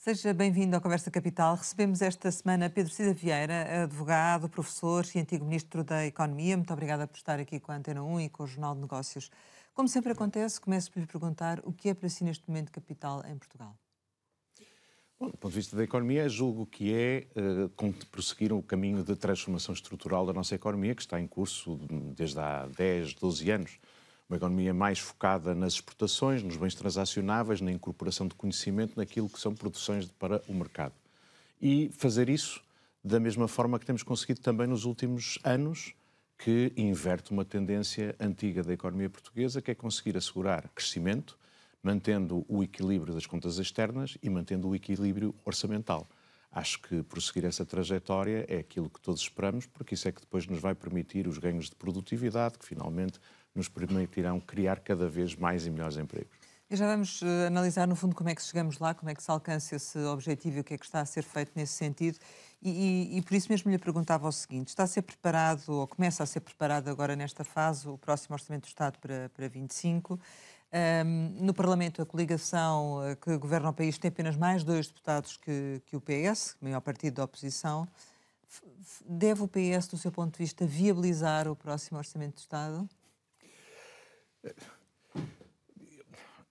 Seja bem-vindo à Conversa Capital. Recebemos esta semana Pedro Cida Vieira, advogado, professor e antigo Ministro da Economia. Muito obrigada por estar aqui com a Antena 1 e com o Jornal de Negócios. Como sempre acontece, começo por lhe perguntar o que é para si neste momento capital em Portugal? Bom, do ponto de vista da economia, julgo que prosseguir o caminho de transformação estrutural da nossa economia, que está em curso desde há 10, 12 anos. Uma economia mais focada nas exportações, nos bens transacionáveis, na incorporação de conhecimento, naquilo que são produções para o mercado. E fazer isso da mesma forma que temos conseguido também nos últimos anos, que inverte uma tendência antiga da economia portuguesa, que é conseguir assegurar crescimento, mantendo o equilíbrio das contas externas e mantendo o equilíbrio orçamental. Acho que prosseguir essa trajetória é aquilo que todos esperamos, porque isso é que depois nos vai permitir os ganhos de produtividade, que finalmente nos permitirão criar cada vez mais e melhores empregos. E já vamos analisar, no fundo, como é que chegamos lá, como é que se alcança esse objetivo e o que é que está a ser feito nesse sentido. E por isso mesmo lhe perguntava o seguinte: está a ser preparado, ou começa a ser preparado agora nesta fase, o próximo Orçamento do Estado para 25. No Parlamento, a coligação que governa o país tem apenas mais 2 deputados que o PS, o maior partido da oposição. Deve o PS, do seu ponto de vista, viabilizar o próximo Orçamento do Estado?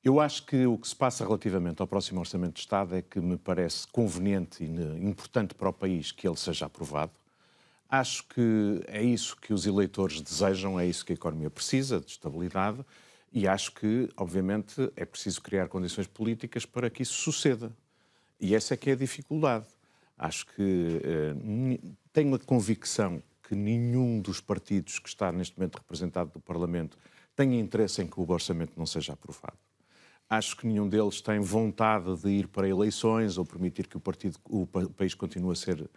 Eu acho que o que se passa relativamente ao próximo Orçamento de Estado é que me parece conveniente e importante para o país que ele seja aprovado. Acho que é isso que os eleitores desejam, é isso que a economia precisa, de estabilidade, e acho que, obviamente, é preciso criar condições políticas para que isso suceda. E essa é que é a dificuldade. Acho que tenho a convicção que nenhum dos partidos que está neste momento representado no Parlamento tem interesse em que o orçamento não seja aprovado. Acho que nenhum deles tem vontade de ir para eleições ou permitir que o país continue a ser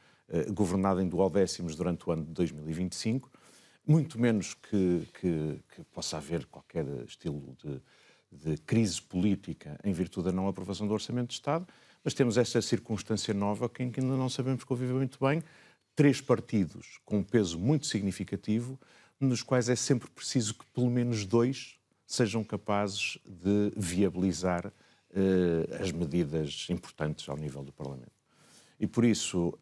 governado em duodécimos durante o ano de 2025, muito menos que possa haver qualquer estilo de crise política em virtude da não aprovação do Orçamento de Estado, mas temos esta circunstância nova que ainda não sabemos conviver muito bem. 3 partidos com um peso muito significativo, nos quais é sempre preciso que pelo menos 2 sejam capazes de viabilizar as medidas importantes ao nível do Parlamento. E por isso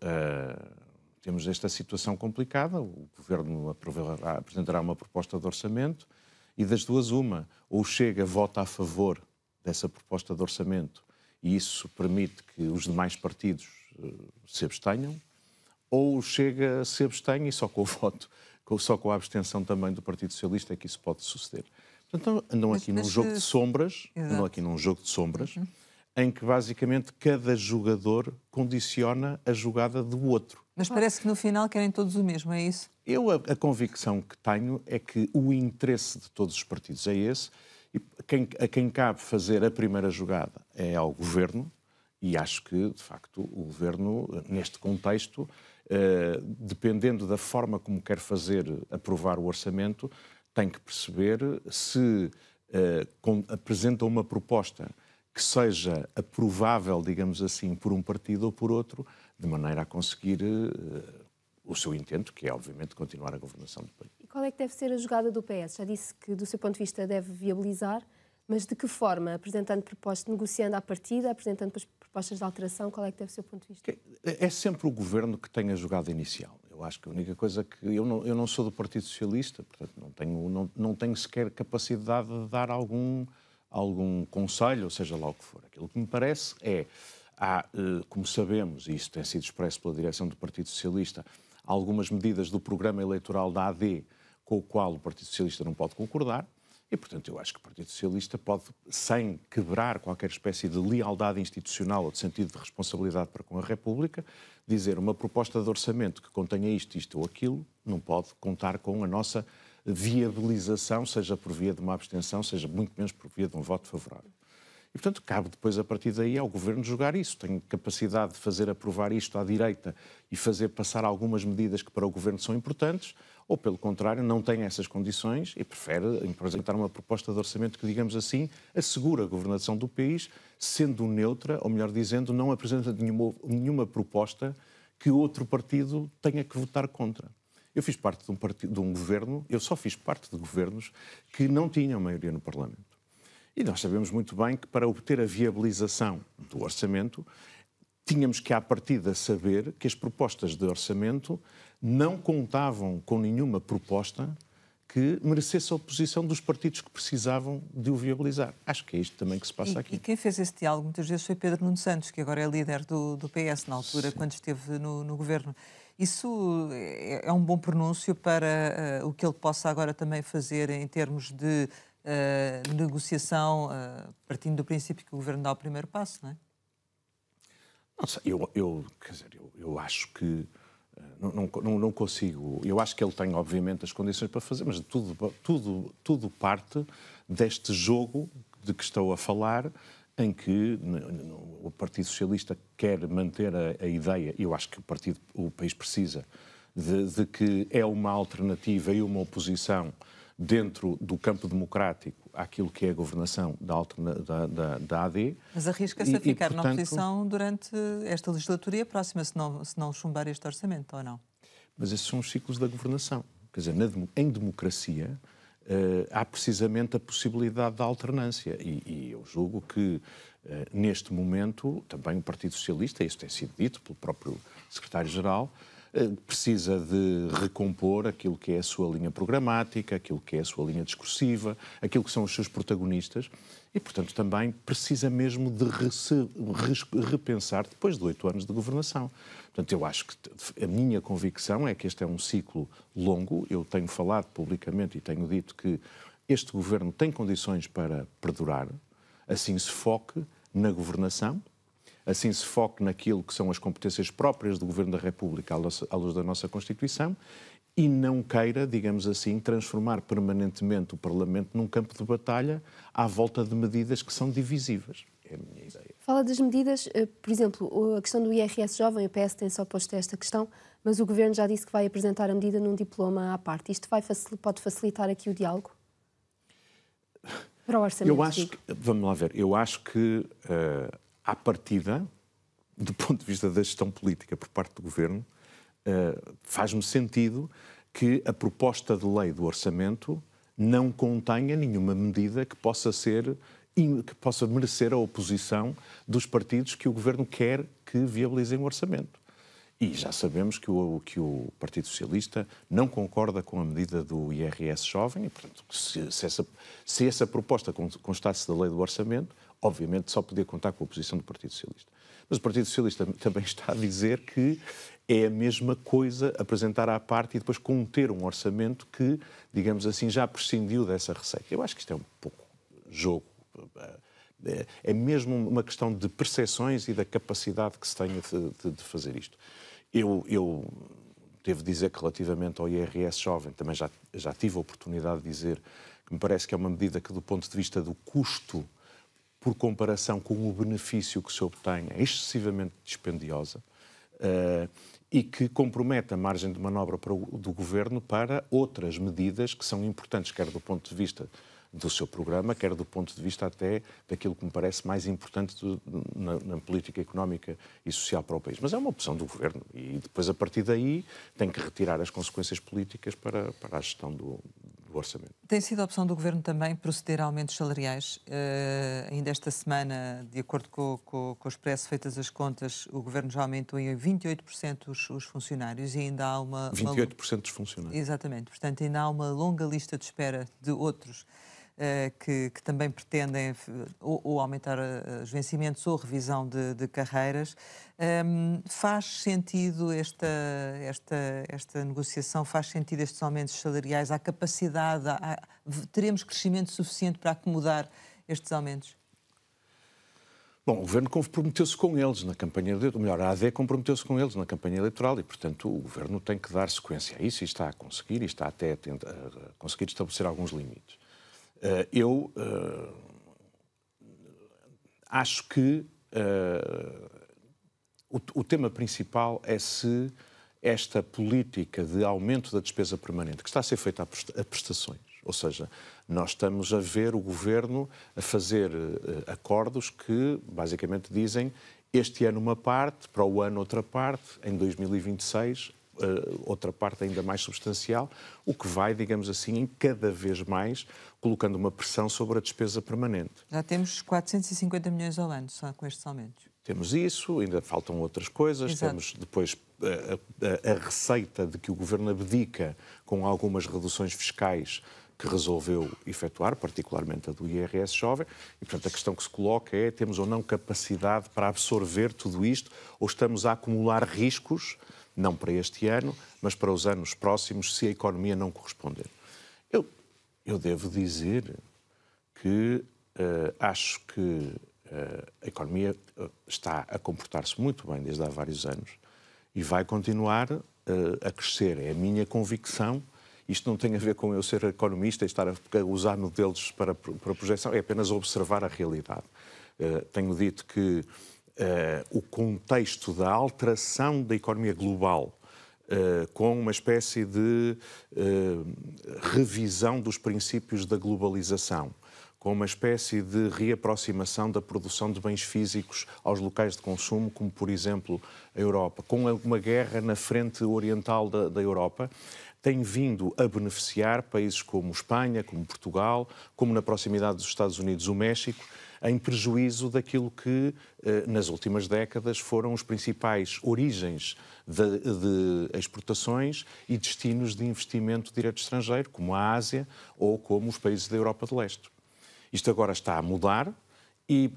temos esta situação complicada. O Governo apresentará uma proposta de orçamento e das duas uma, ou Chega vota a favor dessa proposta de orçamento e isso permite que os demais partidos se abstenham, ou Chega se abstém e só com o voto, só com a abstenção também do Partido Socialista é que isso pode suceder. Portanto, andam aqui num jogo de sombras, em que basicamente cada jogador condiciona a jogada do outro. Mas parece que no final querem todos o mesmo, é isso? A convicção que tenho é que o interesse de todos os partidos é esse, e a quem cabe fazer a primeira jogada é ao Governo, e acho que, de facto, o Governo, neste contexto, dependendo da forma como quer aprovar o orçamento, tem que perceber se apresenta uma proposta que seja aprovável, digamos assim, por um partido ou por outro, de maneira a conseguir o seu intento, que é, obviamente, continuar a governação do país. E qual é que deve ser a jogada do PS? Já disse que, do seu ponto de vista, deve viabilizar, mas de que forma? Apresentando propostas, negociando à partida, apresentando propostas de alteração, qual é que deve ser o ponto de vista? É sempre o Governo que tem a jogada inicial. Eu acho que a única coisa que... Eu não sou do Partido Socialista, portanto não tenho sequer capacidade de dar algum conselho, ou seja lá o que for. Aquilo que me parece como sabemos, e isso tem sido expresso pela direção do Partido Socialista, algumas medidas do programa eleitoral da AD com o qual o Partido Socialista não pode concordar, e, portanto, eu acho que o Partido Socialista pode, sem quebrar qualquer espécie de lealdade institucional ou de sentido de responsabilidade para com a República, dizer uma proposta de orçamento que contenha isto ou aquilo, não pode contar com a nossa viabilização, seja por via de uma abstenção, seja muito menos por via de um voto favorável. E, portanto, cabe depois, a partir daí, ao Governo jogar isso. Tem capacidade de fazer aprovar isto à direita e fazer passar algumas medidas que para o Governo são importantes, ou, pelo contrário, não tem essas condições e prefere apresentar uma proposta de orçamento que, digamos assim, assegura a governação do país, sendo neutra, ou melhor dizendo, não apresenta nenhuma proposta que outro partido tenha que votar contra. Eu fiz parte de um governo, eu só fiz parte de governos que não tinham maioria no Parlamento. E nós sabemos muito bem que para obter a viabilização do orçamento tínhamos que, à partida, saber que as propostas de orçamento não contavam com nenhuma proposta que merecesse a oposição dos partidos que precisavam de o viabilizar. Acho que é isto também que se passa aqui. E quem fez esse diálogo muitas vezes foi Pedro Nuno Santos, que agora é líder do PS, na altura, sim, quando esteve no governo. Isso é um bom pronúncio para o que ele possa agora também fazer em termos de negociação, partindo do princípio que o governo dá o primeiro passo, não é? Não sei, eu acho que não consigo. Eu acho que ele tem, obviamente, as condições para fazer, mas tudo parte deste jogo de que estou a falar, em que o Partido Socialista quer manter a ideia, eu acho que o país precisa, de que é uma alternativa e uma oposição dentro do campo democrático àquilo que é a governação da AD. Mas arrisca-se a ficar na oposição durante esta legislatura e a próxima, se não chumbar este orçamento, ou não? Mas esses são os ciclos da governação. Quer dizer, em democracia há precisamente a possibilidade da alternância. E eu julgo que, neste momento, também o Partido Socialista, isso tem sido dito pelo próprio Secretário-Geral, precisa de recompor aquilo que é a sua linha programática, aquilo que é a sua linha discursiva, aquilo que são os seus protagonistas e, portanto, também precisa mesmo de repensar depois de 8 anos de governação. Portanto, eu acho que a minha convicção é que este é um ciclo longo. Eu tenho falado publicamente e tenho dito que este governo tem condições para perdurar, assim se foque na governação, assim se foque naquilo que são as competências próprias do Governo da República à luz da nossa Constituição e não queira, digamos assim, transformar permanentemente o Parlamento num campo de batalha à volta de medidas que são divisivas. É a minha ideia. Fala das medidas, por exemplo, a questão do IRS jovem, o PS tem só posto esta questão, mas o Governo já disse que vai apresentar a medida num diploma à parte. Isto pode facilitar aqui o diálogo? Para o orçamento? Vamos lá ver, eu acho que à partida, do ponto de vista da gestão política por parte do Governo, faz-me sentido que a proposta de lei do orçamento não contenha nenhuma medida que possa merecer a oposição dos partidos que o Governo quer que viabilizem o orçamento. E já sabemos que o Partido Socialista não concorda com a medida do IRS jovem e, portanto, se essa proposta constasse da lei do orçamento, obviamente só podia contar com a oposição do Partido Socialista. Mas o Partido Socialista também está a dizer que é a mesma coisa apresentar à parte e depois conter um orçamento que, digamos assim, já prescindiu dessa receita. Eu acho que isto é um pouco jogo. É mesmo uma questão de percepções e da capacidade que se tenha de fazer isto. Eu devo dizer que relativamente ao IRS jovem, também já tive a oportunidade de dizer que me parece que é uma medida que, do ponto de vista do custo, por comparação com o benefício que se obtém, é excessivamente dispendiosa e que compromete a margem de manobra do Governo para outras medidas que são importantes, quer do ponto de vista do seu programa, quer do ponto de vista até daquilo que me parece mais importante na política económica e social para o país. Mas é uma opção do Governo e depois, a partir daí, tem que retirar as consequências políticas para a gestão do orçamento. Tem sido a opção do Governo também proceder a aumentos salariais. Ainda esta semana, de acordo com o Expresso, feitas as contas, o Governo já aumentou em 28% os funcionários e ainda há 28% dos funcionários. Exatamente. Portanto, ainda há uma longa lista de espera de outros que também pretendem ou aumentar os vencimentos ou revisão de carreiras. Faz sentido esta negociação, faz sentido estes aumentos salariais, há capacidade, teremos crescimento suficiente para acomodar estes aumentos? Bom, o Governo comprometeu-se com eles na campanha eleitoral, melhor, a AD comprometeu-se com eles na campanha eleitoral e, portanto, o Governo tem que dar sequência a isso e está a conseguir, e está até a conseguir estabelecer alguns limites. Eu acho que o tema principal é se esta política de aumento da despesa permanente, que está a ser feita a prestações, ou seja, nós estamos a ver o Governo a fazer acordos que basicamente dizem este ano uma parte, para o ano outra parte, em 2026 outra parte ainda mais substancial, o que vai, digamos assim, em cada vez mais colocando uma pressão sobre a despesa permanente. Já temos 450 milhões ao ano só com estes aumentos. Temos isso, ainda faltam outras coisas. Exato. Temos depois a receita de que o Governo abdica com algumas reduções fiscais que resolveu efetuar, particularmente a do IRS jovem, e, portanto, a questão que se coloca é: temos ou não capacidade para absorver tudo isto, ou estamos a acumular riscos, não para este ano, mas para os anos próximos, se a economia não corresponder? Eu devo dizer que acho que a economia está a comportar-se muito bem desde há vários anos e vai continuar a crescer. É a minha convicção. Isto não tem a ver com eu ser economista e estar a usar modelos para projeção, é apenas observar a realidade. Tenho dito que o contexto da alteração da economia global, com uma espécie de revisão dos princípios da globalização, com uma espécie de reaproximação da produção de bens físicos aos locais de consumo, como, por exemplo, a Europa, com uma guerra na frente oriental da Europa, tem vindo a beneficiar países como Espanha, como Portugal, como na proximidade dos Estados Unidos, o México, em prejuízo daquilo que, nas últimas décadas, foram os principais origens de exportações e destinos de investimento direto estrangeiro, como a Ásia ou como os países da Europa de Leste. Isto agora está a mudar e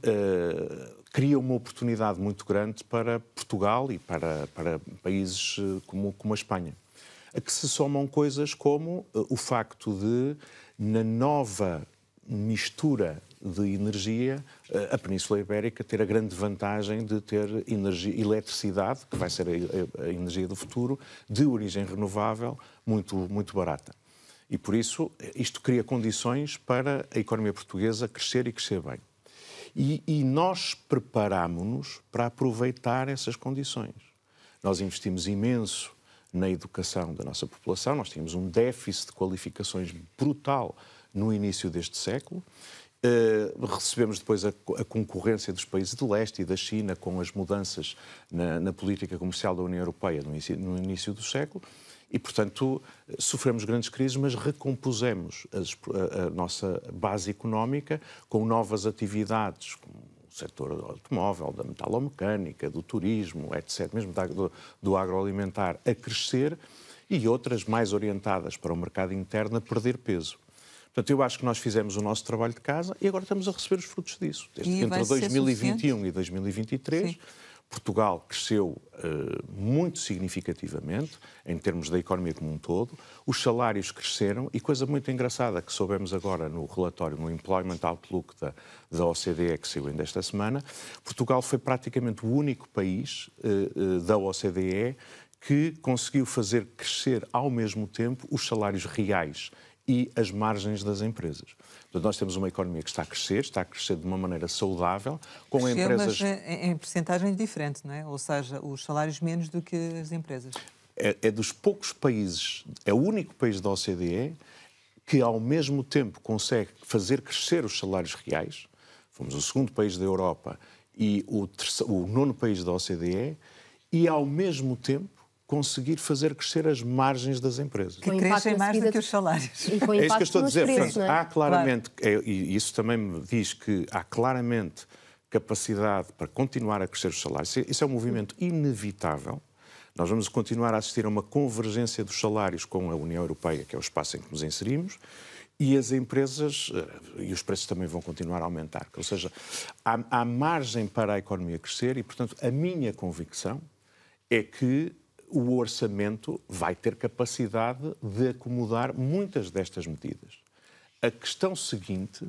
cria uma oportunidade muito grande para Portugal e para países como a Espanha, a que se somam coisas como o facto de, na nova mistura de energia, a Península Ibérica ter a grande vantagem de ter eletricidade, que vai ser a energia do futuro, de origem renovável, muito barata. E, por isso, isto cria condições para a economia portuguesa crescer e crescer bem. E nós preparámo-nos para aproveitar essas condições. Nós investimos imenso na educação da nossa população, nós tínhamos um déficit de qualificações brutal no início deste século. Recebemos depois a concorrência dos países de leste e da China com as mudanças na política comercial da União Europeia no início do século e, portanto, sofremos grandes crises, mas recompusemos a nossa base económica com novas atividades, como o setor do automóvel, da metalomecânica, do turismo, etc., mesmo do agroalimentar, a crescer e outras mais orientadas para o mercado interno a perder peso. Portanto, eu acho que nós fizemos o nosso trabalho de casa e agora estamos a receber os frutos disso. Entre 2021 e 2023, sim, Portugal cresceu muito significativamente, em termos da economia como um todo, os salários cresceram e, coisa muito engraçada que soubemos agora no relatório, no Employment Outlook da OCDE, que saiu ainda esta semana, Portugal foi praticamente o único país da OCDE que conseguiu fazer crescer ao mesmo tempo os salários reais e as margens das empresas. Portanto, nós temos uma economia que está a crescer de uma maneira saudável, com empresas... Mas em percentagens diferentes, não é? Ou seja, os salários menos do que as empresas. É dos poucos países, é o único país da OCDE que ao mesmo tempo consegue fazer crescer os salários reais. Fomos o segundo país da Europa e o nono país da OCDE, e ao mesmo tempo conseguir fazer crescer as margens das empresas. Que crescem mais do que os salários. E com é isso que eu estou a dizer. Preços, há claramente, e isso também me diz que há claramente capacidade para continuar a crescer os salários. Isso é um movimento inevitável. Nós vamos continuar a assistir a uma convergência dos salários com a União Europeia, que é o espaço em que nos inserimos, e as empresas, e os preços também vão continuar a aumentar. Ou seja, há margem para a economia crescer e, portanto, a minha convicção é que o orçamento vai ter capacidade de acomodar muitas destas medidas. A questão seguinte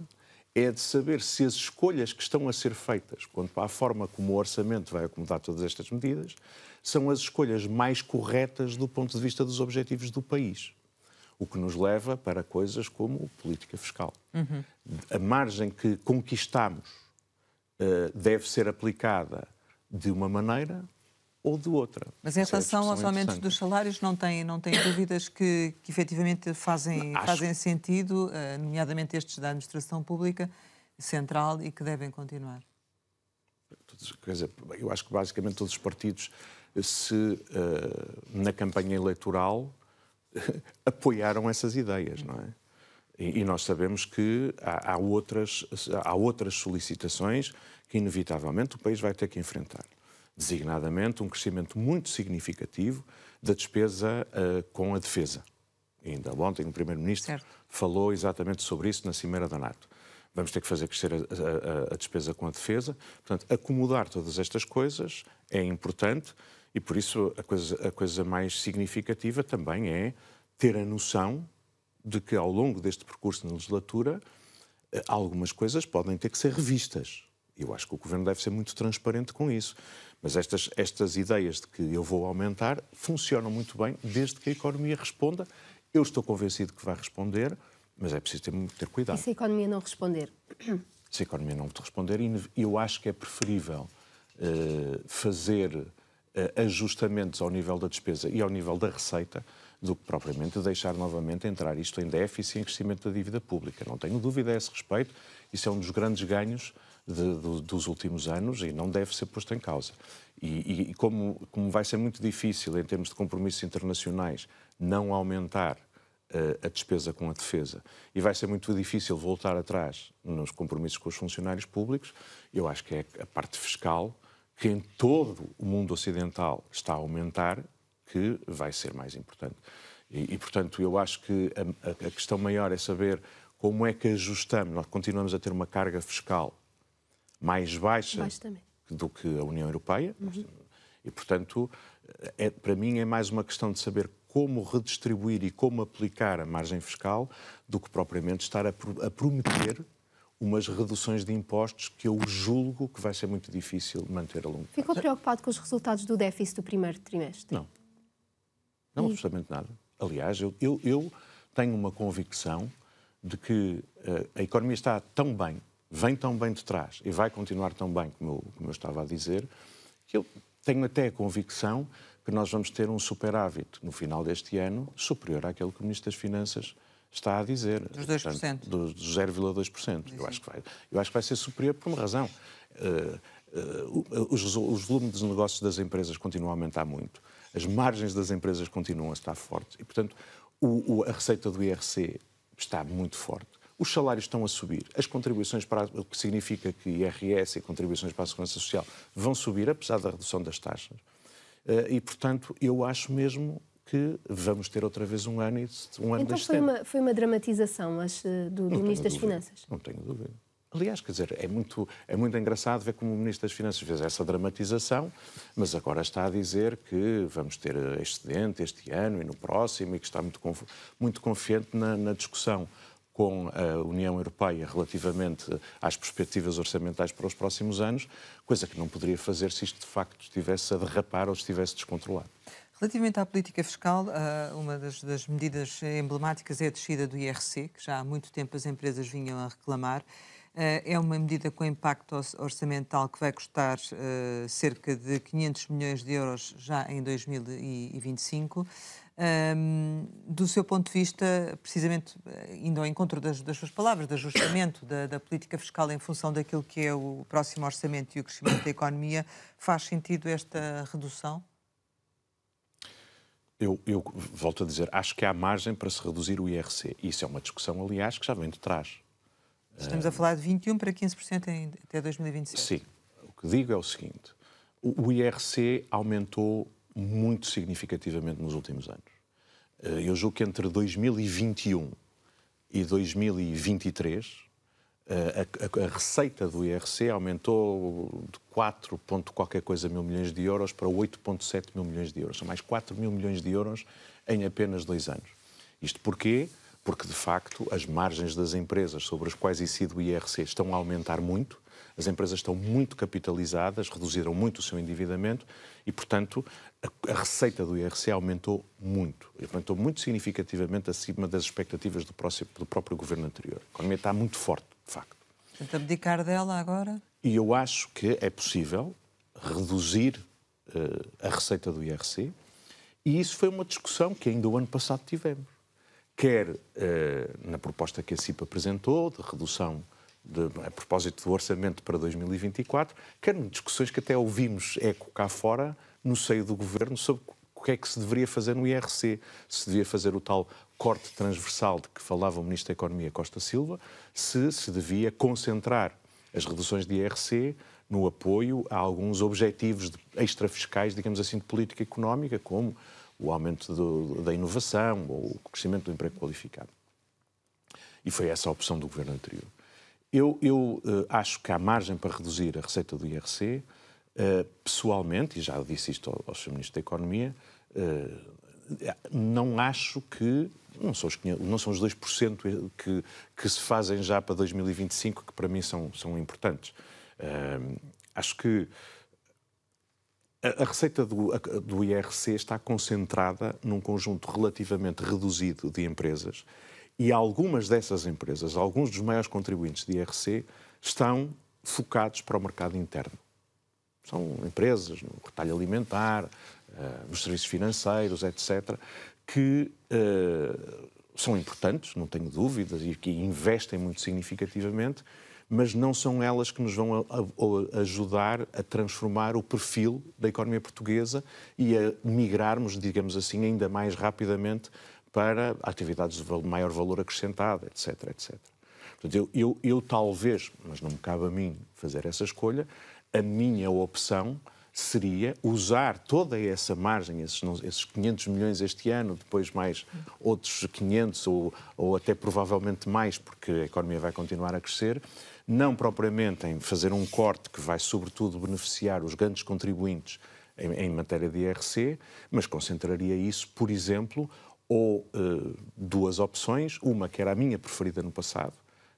é de saber se as escolhas que estão a ser feitas quanto à forma como o orçamento vai acomodar todas estas medidas são as escolhas mais corretas do ponto de vista dos objetivos do país. O que nos leva para coisas como política fiscal. Uhum. A margem que conquistamos deve ser aplicada de uma maneira ou de outra. Mas em relação aos aumentos dos salários, não tem dúvidas que efetivamente fazem sentido, nomeadamente estes da administração pública central, e que devem continuar? Quer dizer, eu acho que basicamente todos os partidos, na campanha eleitoral, apoiaram essas ideias, não é? E nós sabemos que há outras solicitações que, inevitavelmente, o país vai ter que enfrentar. Designadamente, um crescimento muito significativo da despesa com a defesa. E ainda ontem o Primeiro-Ministro falou exatamente sobre isso na Cimeira da NATO. Vamos ter que fazer crescer a despesa com a defesa. Portanto, acomodar todas estas coisas é importante e, por isso, a coisa mais significativa também é ter a noção de que, ao longo deste percurso na legislatura, algumas coisas podem ter que ser revistas. Eu acho que o Governo deve ser muito transparente com isso. Mas estas ideias de que eu vou aumentar funcionam muito bem desde que a economia responda. Eu estou convencido que vai responder, mas é preciso ter cuidado. E se a economia não responder? Se a economia não responder, eu acho que é preferível fazer ajustamentos ao nível da despesa e ao nível da receita do que propriamente deixar novamente entrar isto em déficit e em crescimento da dívida pública. Não tenho dúvida a esse respeito. Isso é um dos grandes ganhos dos últimos anos e não deve ser posto em causa. E como vai ser muito difícil, em termos de compromissos internacionais, não aumentar a despesa com a defesa e vai ser muito difícil voltar atrás nos compromissos com os funcionários públicos, eu acho que é a parte fiscal, que em todo o mundo ocidental está a aumentar, que vai ser mais importante. Portanto, eu acho que a questão maior é saber como é que ajustamos. Nós continuamos a ter uma carga fiscal mais baixa do que a União Europeia. E, portanto, para mim é mais uma questão de saber como redistribuir e como aplicar a margem fiscal do que propriamente estar a prometer umas reduções de impostos que eu julgo que vai ser muito difícil manter a longo prazo. Ficou preocupado com os resultados do déficit do primeiro trimestre? Não. Não, absolutamente nada. Aliás, eu tenho uma convicção de que a economia está tão bem, vem tão bem de trás e vai continuar tão bem, como eu estava a dizer, que eu tenho até a convicção que nós vamos ter um superávit no final deste ano superior àquele que o Ministro das Finanças está a dizer. Dos 2%. Portanto, dos 0,2%. Eu acho que vai ser superior por uma razão. Os volumes de negócios das empresas continuam a aumentar muito. As margens das empresas continuam a estar fortes. E, portanto, a receita do IRC está muito forte. Os salários estão a subir. As contribuições o que significa que IRS e contribuições para a Segurança Social vão subir, apesar da redução das taxas. E, portanto, eu acho mesmo que vamos ter outra vez um ano deste ano. Então foi uma dramatização do Ministro das Finanças? Não tenho dúvida. Aliás, quer dizer, é muito engraçado ver como o Ministro das Finanças fez essa dramatização, mas agora está a dizer que vamos ter excedente este ano e no próximo e que está muito confiante na discussão com a União Europeia relativamente às perspectivas orçamentais para os próximos anos, coisa que não poderia fazer se isto de facto estivesse a derrapar ou estivesse descontrolado. Relativamente à política fiscal, uma das medidas emblemáticas é a descida do IRC, que já há muito tempo as empresas vinham a reclamar. É uma medida com impacto orçamental que vai custar cerca de 500 milhões de euros já em 2025. Do seu ponto de vista, precisamente indo ao encontro das suas palavras, de ajustamento da política fiscal em função daquilo que é o próximo orçamento e o crescimento da economia, faz sentido esta redução? Eu volto a dizer, acho que há margem para se reduzir o IRC. Isso é uma discussão, aliás, que já vem de trás. Estamos a falar de 21% para 15% até 2027. Sim. O que digo é o seguinte. O IRC aumentou muito significativamente nos últimos anos. Eu julgo que entre 2021 e 2023 a receita do IRC aumentou de 4 ponto qualquer coisa mil milhões de euros para 8,7 mil milhões de euros. São mais 4 mil milhões de euros em apenas 2 anos. Isto porquê? Porque, de facto, as margens das empresas sobre as quais incide o IRC estão a aumentar muito, as empresas estão muito capitalizadas, reduziram muito o seu endividamento e, portanto, a receita do IRC aumentou muito significativamente acima das expectativas do próprio governo anterior. A economia está muito forte, de facto. Portanto, abdicar dela agora? E eu acho que é possível reduzir a receita do IRC e isso foi uma discussão que ainda o ano passado tivemos. Quer na proposta que a CIP apresentou, de redução a propósito do orçamento para 2024, quer em discussões que até ouvimos eco cá fora, no seio do governo, sobre o que é que se deveria fazer no IRC. Se devia fazer o tal corte transversal de que falava o Ministro da Economia Costa Silva, se devia concentrar as reduções de IRC no apoio a alguns objetivos extrafiscais, digamos assim, de política económica, como o aumento da inovação ou o crescimento do emprego qualificado. E foi essa a opção do governo anterior. Eu acho que há margem para reduzir a receita do IRC. Pessoalmente, e já disse isto ao Sr. Ministro da Economia, não acho que... Não são os 2% que se fazem já para 2025, que para mim são importantes. Acho que a receita do IRC está concentrada num conjunto relativamente reduzido de empresas e algumas dessas empresas, alguns dos maiores contribuintes de IRC, estão focados para o mercado interno. São empresas no retalho alimentar, nos serviços financeiros, etc., que são importantes, não tenho dúvidas, e que investem muito significativamente, mas não são elas que nos vão ajudar a transformar o perfil da economia portuguesa e a migrarmos, digamos assim, ainda mais rapidamente para atividades de maior valor acrescentado, etc., etc. Portanto, eu talvez, mas não me cabe a mim fazer essa escolha, a minha opção seria usar toda essa margem, esses 500 milhões este ano, depois mais outros 500 ou até provavelmente mais, porque a economia vai continuar a crescer, não propriamente em fazer um corte que vai sobretudo beneficiar os grandes contribuintes em matéria de IRC, mas concentraria isso, por exemplo, ou duas opções, uma que era a minha preferida no passado,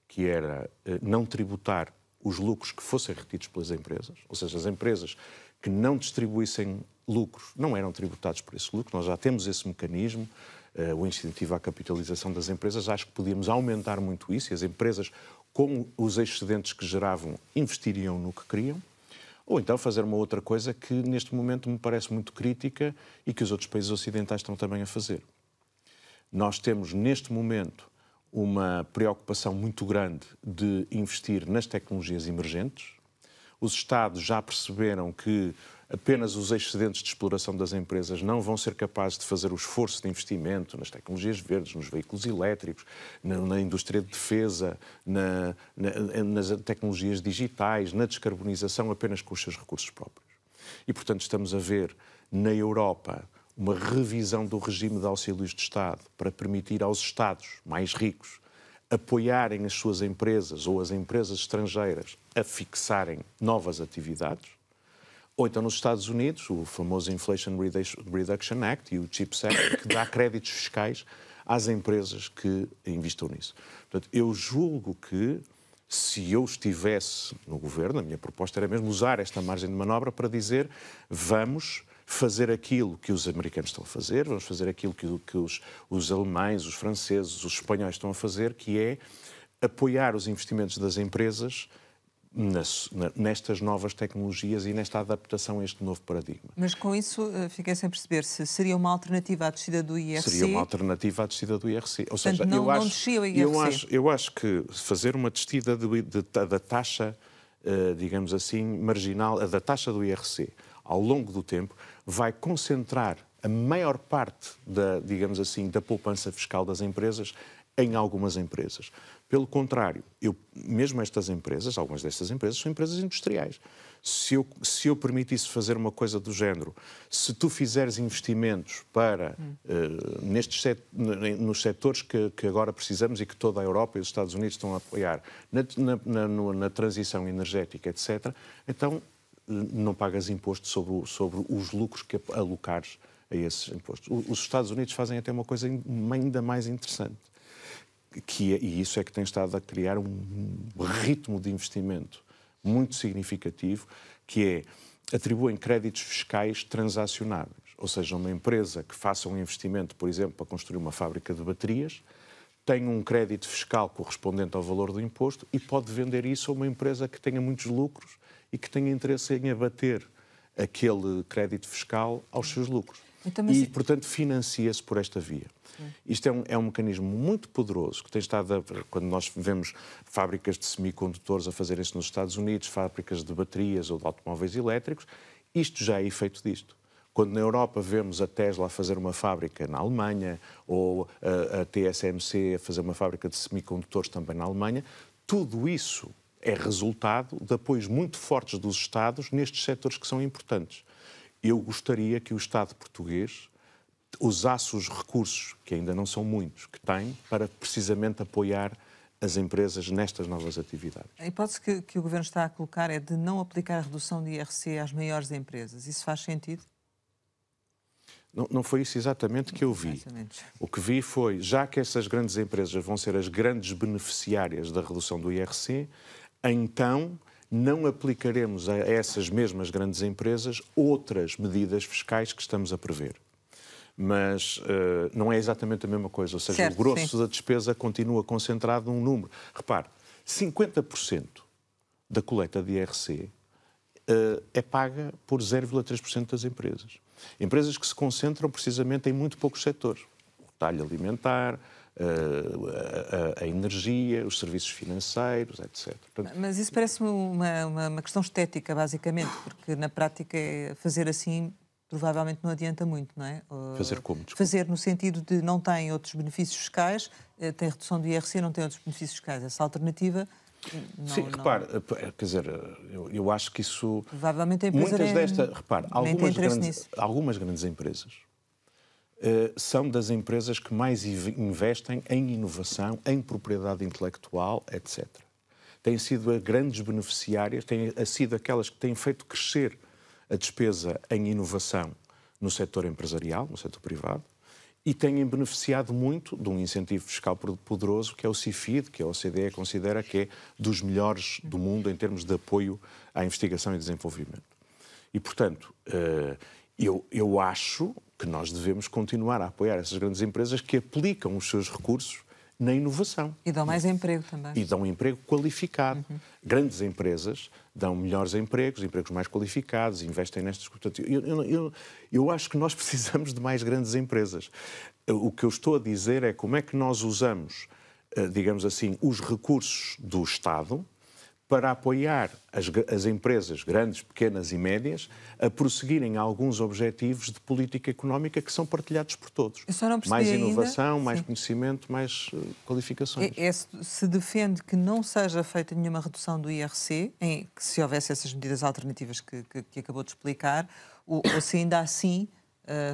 que era não tributar os lucros que fossem retidos pelas empresas, ou seja, as empresas que não distribuíssem lucros não eram tributados por esse lucro. Nós já temos esse mecanismo, o incentivo à capitalização das empresas. Acho que podíamos aumentar muito isso e as empresas, com os excedentes que geravam, investiriam no que queriam. Ou então fazer uma outra coisa que neste momento me parece muito crítica e que os outros países ocidentais estão também a fazer. Nós temos neste momento uma preocupação muito grande de investir nas tecnologias emergentes. Os Estados já perceberam que apenas os excedentes de exploração das empresas não vão ser capazes de fazer o esforço de investimento nas tecnologias verdes, nos veículos elétricos, na indústria de defesa, nas tecnologias digitais, na descarbonização, apenas com os seus recursos próprios. E, portanto, estamos a ver na Europa uma revisão do regime de auxílios de Estado para permitir aos Estados mais ricos apoiarem as suas empresas ou as empresas estrangeiras a fixarem novas atividades. Ou então nos Estados Unidos, o famoso Inflation Reduction Act e o CHIPS Act, que dá créditos fiscais às empresas que investam nisso. Portanto, eu julgo que, se eu estivesse no governo, a minha proposta era mesmo usar esta margem de manobra para dizer vamos fazer aquilo que os americanos estão a fazer, vamos fazer aquilo que os alemães, os franceses, os espanhóis estão a fazer, que é apoiar os investimentos das empresas nestas novas tecnologias e nesta adaptação a este novo paradigma. Mas com isso fiquei sem perceber se seria uma alternativa à descida do IRC. Seria uma alternativa à descida do IRC. Ou seja, portanto, não descia o IRC. Eu acho que fazer uma descida da taxa, digamos assim, marginal, da taxa do IRC ao longo do tempo, vai concentrar a maior parte digamos assim, da poupança fiscal das empresas em algumas empresas. Pelo contrário, mesmo estas empresas, algumas destas empresas, são empresas industriais. Se eu permitisse fazer uma coisa do género, se tu fizeres investimentos para nos setores que agora precisamos e que toda a Europa e os Estados Unidos estão a apoiar, na transição energética, etc., então não pagas imposto sobre os lucros que alocares a esses impostos. Os Estados Unidos fazem até uma coisa ainda mais interessante, e isso é que tem estado a criar um ritmo de investimento muito significativo, que é atribuem créditos fiscais transacionáveis. Ou seja, uma empresa que faça um investimento, por exemplo, para construir uma fábrica de baterias, tem um crédito fiscal correspondente ao valor do imposto e pode vender isso a uma empresa que tenha muitos lucros e que tenha interesse em abater aquele crédito fiscal aos seus lucros. Então, portanto, financia-se por esta via. Isto é um mecanismo muito poderoso que tem estado, quando nós vemos fábricas de semicondutores a fazerem-se nos Estados Unidos, fábricas de baterias ou de automóveis elétricos, isto já é efeito disto. Quando na Europa vemos a Tesla a fazer uma fábrica na Alemanha ou a TSMC a fazer uma fábrica de semicondutores também na Alemanha, tudo isso é resultado de apoios muito fortes dos Estados nestes setores que são importantes. Eu gostaria que o Estado português usasse os recursos, que ainda não são muitos, que tem, para precisamente apoiar as empresas nestas novas atividades. A hipótese que o Governo está a colocar é de não aplicar a redução de IRC às maiores empresas. Isso faz sentido? Não foi isso exatamente que eu vi. O que vi foi, já que essas grandes empresas vão ser as grandes beneficiárias da redução do IRC, então não aplicaremos a essas mesmas grandes empresas outras medidas fiscais que estamos a prever. Mas não é exatamente a mesma coisa, ou seja, certo, o grosso da despesa continua concentrado num número. Repare, 50% da coleta de IRC é paga por 0,3% das empresas. Empresas que se concentram precisamente em muito poucos setores. O talho alimentar, a energia, os serviços financeiros, etc. Portanto, mas isso parece-me uma questão estética, basicamente, porque na prática fazer assim provavelmente não adianta muito, não é? Fazer como? Desculpa. Fazer no sentido de não tem outros benefícios fiscais, tem redução do IRC, não tem outros benefícios fiscais. Essa alternativa... Sim, repare, quer dizer, eu acho que isso... Provavelmente a empresa muitas destas... Repare, algumas grandes empresas são das empresas que mais investem em inovação, em propriedade intelectual, etc. Têm sido grandes beneficiárias, têm sido aquelas que têm feito crescer a despesa em inovação no setor empresarial, no setor privado, e têm beneficiado muito de um incentivo fiscal poderoso, que é o CIFID, que a OCDE considera que é dos melhores do mundo em termos de apoio à investigação e desenvolvimento. E, portanto, eu acho que nós devemos continuar a apoiar essas grandes empresas que aplicam os seus recursos na inovação. E dão mais emprego também. E dão emprego qualificado. Grandes empresas dão melhores empregos mais qualificados, investem nestas... Portanto, eu acho que nós precisamos de mais grandes empresas. O que eu estou a dizer é como é que nós usamos, digamos assim, os recursos do Estado para apoiar as empresas grandes, pequenas e médias a prosseguirem alguns objetivos de política económica que são partilhados por todos. Mais inovação, ainda, mais conhecimento, mais qualificações. Se defende que não seja feita nenhuma redução do IRC, que se houvesse essas medidas alternativas que acabou de explicar, ou se ainda assim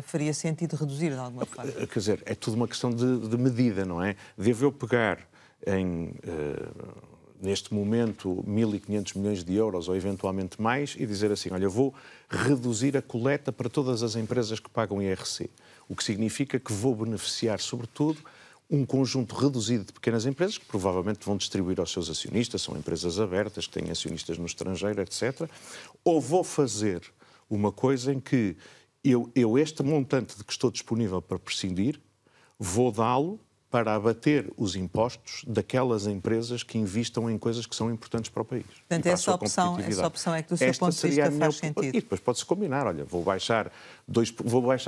faria sentido reduzir de alguma forma? Quer dizer, é tudo uma questão de medida, não é? Devo eu pegar neste momento, 1.500 milhões de euros ou eventualmente mais, e dizer assim, olha, vou reduzir a coleta para todas as empresas que pagam IRC. O que significa que vou beneficiar, sobretudo, um conjunto reduzido de pequenas empresas que provavelmente vão distribuir aos seus acionistas, são empresas abertas, que têm acionistas no estrangeiro, etc. Ou vou fazer uma coisa em que este montante de que estou disponível para prescindir, vou dá-lo para abater os impostos daquelas empresas que investam em coisas que são importantes para o país. Portanto, essa opção é que, do seu ponto de vista, faz sentido. E depois pode-se combinar, olha, vou baixar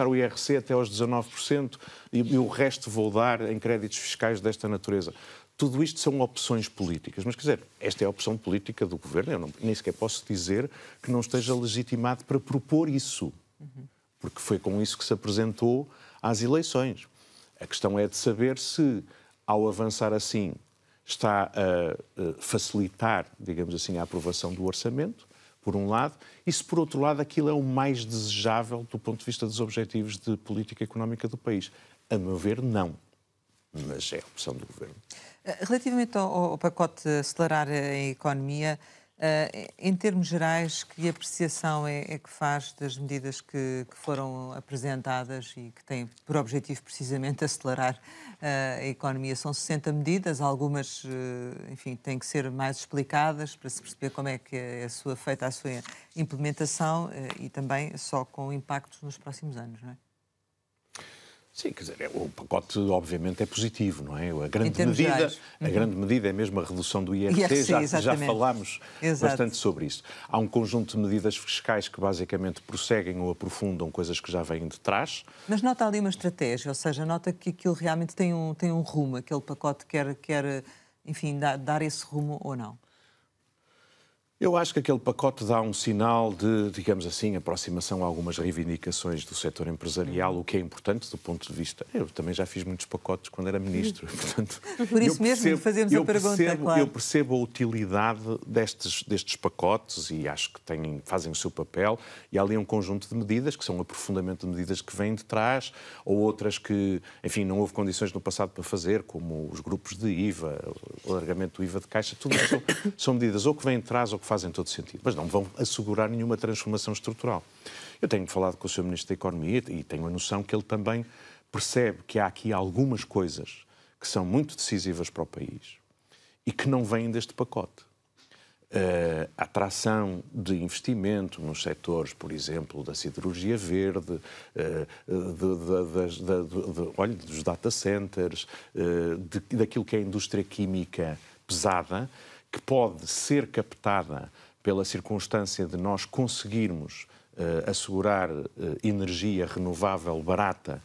o IRC até aos 19% e o resto vou dar em créditos fiscais desta natureza. Tudo isto são opções políticas. Mas, quer dizer, esta é a opção política do Governo. Eu nem sequer posso dizer que não esteja legitimado para propor isso. Porque foi com isso que se apresentou às eleições. A questão é de saber se, ao avançar assim, está a facilitar, digamos assim, a aprovação do orçamento, por um lado, e se, por outro lado, aquilo é o mais desejável do ponto de vista dos objetivos de política económica do país. A meu ver, não. Mas é a opção do Governo. Relativamente ao pacote acelerar a economia, em termos gerais, que apreciação é que faz das medidas que foram apresentadas e que têm por objetivo precisamente acelerar a economia? São 60 medidas, algumas, enfim, têm que ser mais explicadas para se perceber como é que é feita a sua implementação e também só com impactos nos próximos anos, não é? Sim, quer dizer, o pacote obviamente é positivo, não é? A grande medida é mesmo a redução do IRC, já falámos bastante sobre isso. Há um conjunto de medidas fiscais que basicamente prosseguem ou aprofundam coisas que já vêm de trás. Mas nota ali uma estratégia, ou seja, nota que aquilo realmente tem um rumo, aquele pacote quer enfim, dar esse rumo ou não? Eu acho que aquele pacote dá um sinal de, digamos assim, aproximação a algumas reivindicações do setor empresarial, o que é importante do ponto de vista... Eu também já fiz muitos pacotes quando era ministro. Portanto, por isso mesmo fazemos a pergunta, claro. Eu percebo a utilidade destes pacotes e acho que fazem o seu papel, e há ali um conjunto de medidas que são um aprofundamento de medidas que vêm de trás, ou outras que, enfim, não houve condições no passado para fazer, como os grupos de IVA, o alargamento do IVA de caixa, tudo isso são medidas ou que vêm de trás ou que fazem todo sentido, mas não vão assegurar nenhuma transformação estrutural. Eu tenho falado com o Sr. Ministro da Economia e tenho a noção que ele também percebe que há aqui algumas coisas que são muito decisivas para o país e que não vêm deste pacote. A atração de investimento nos setores, por exemplo, da siderurgia verde, dos data centers, daquilo que é a indústria química pesada, que pode ser captada pela circunstância de nós conseguirmos assegurar energia renovável barata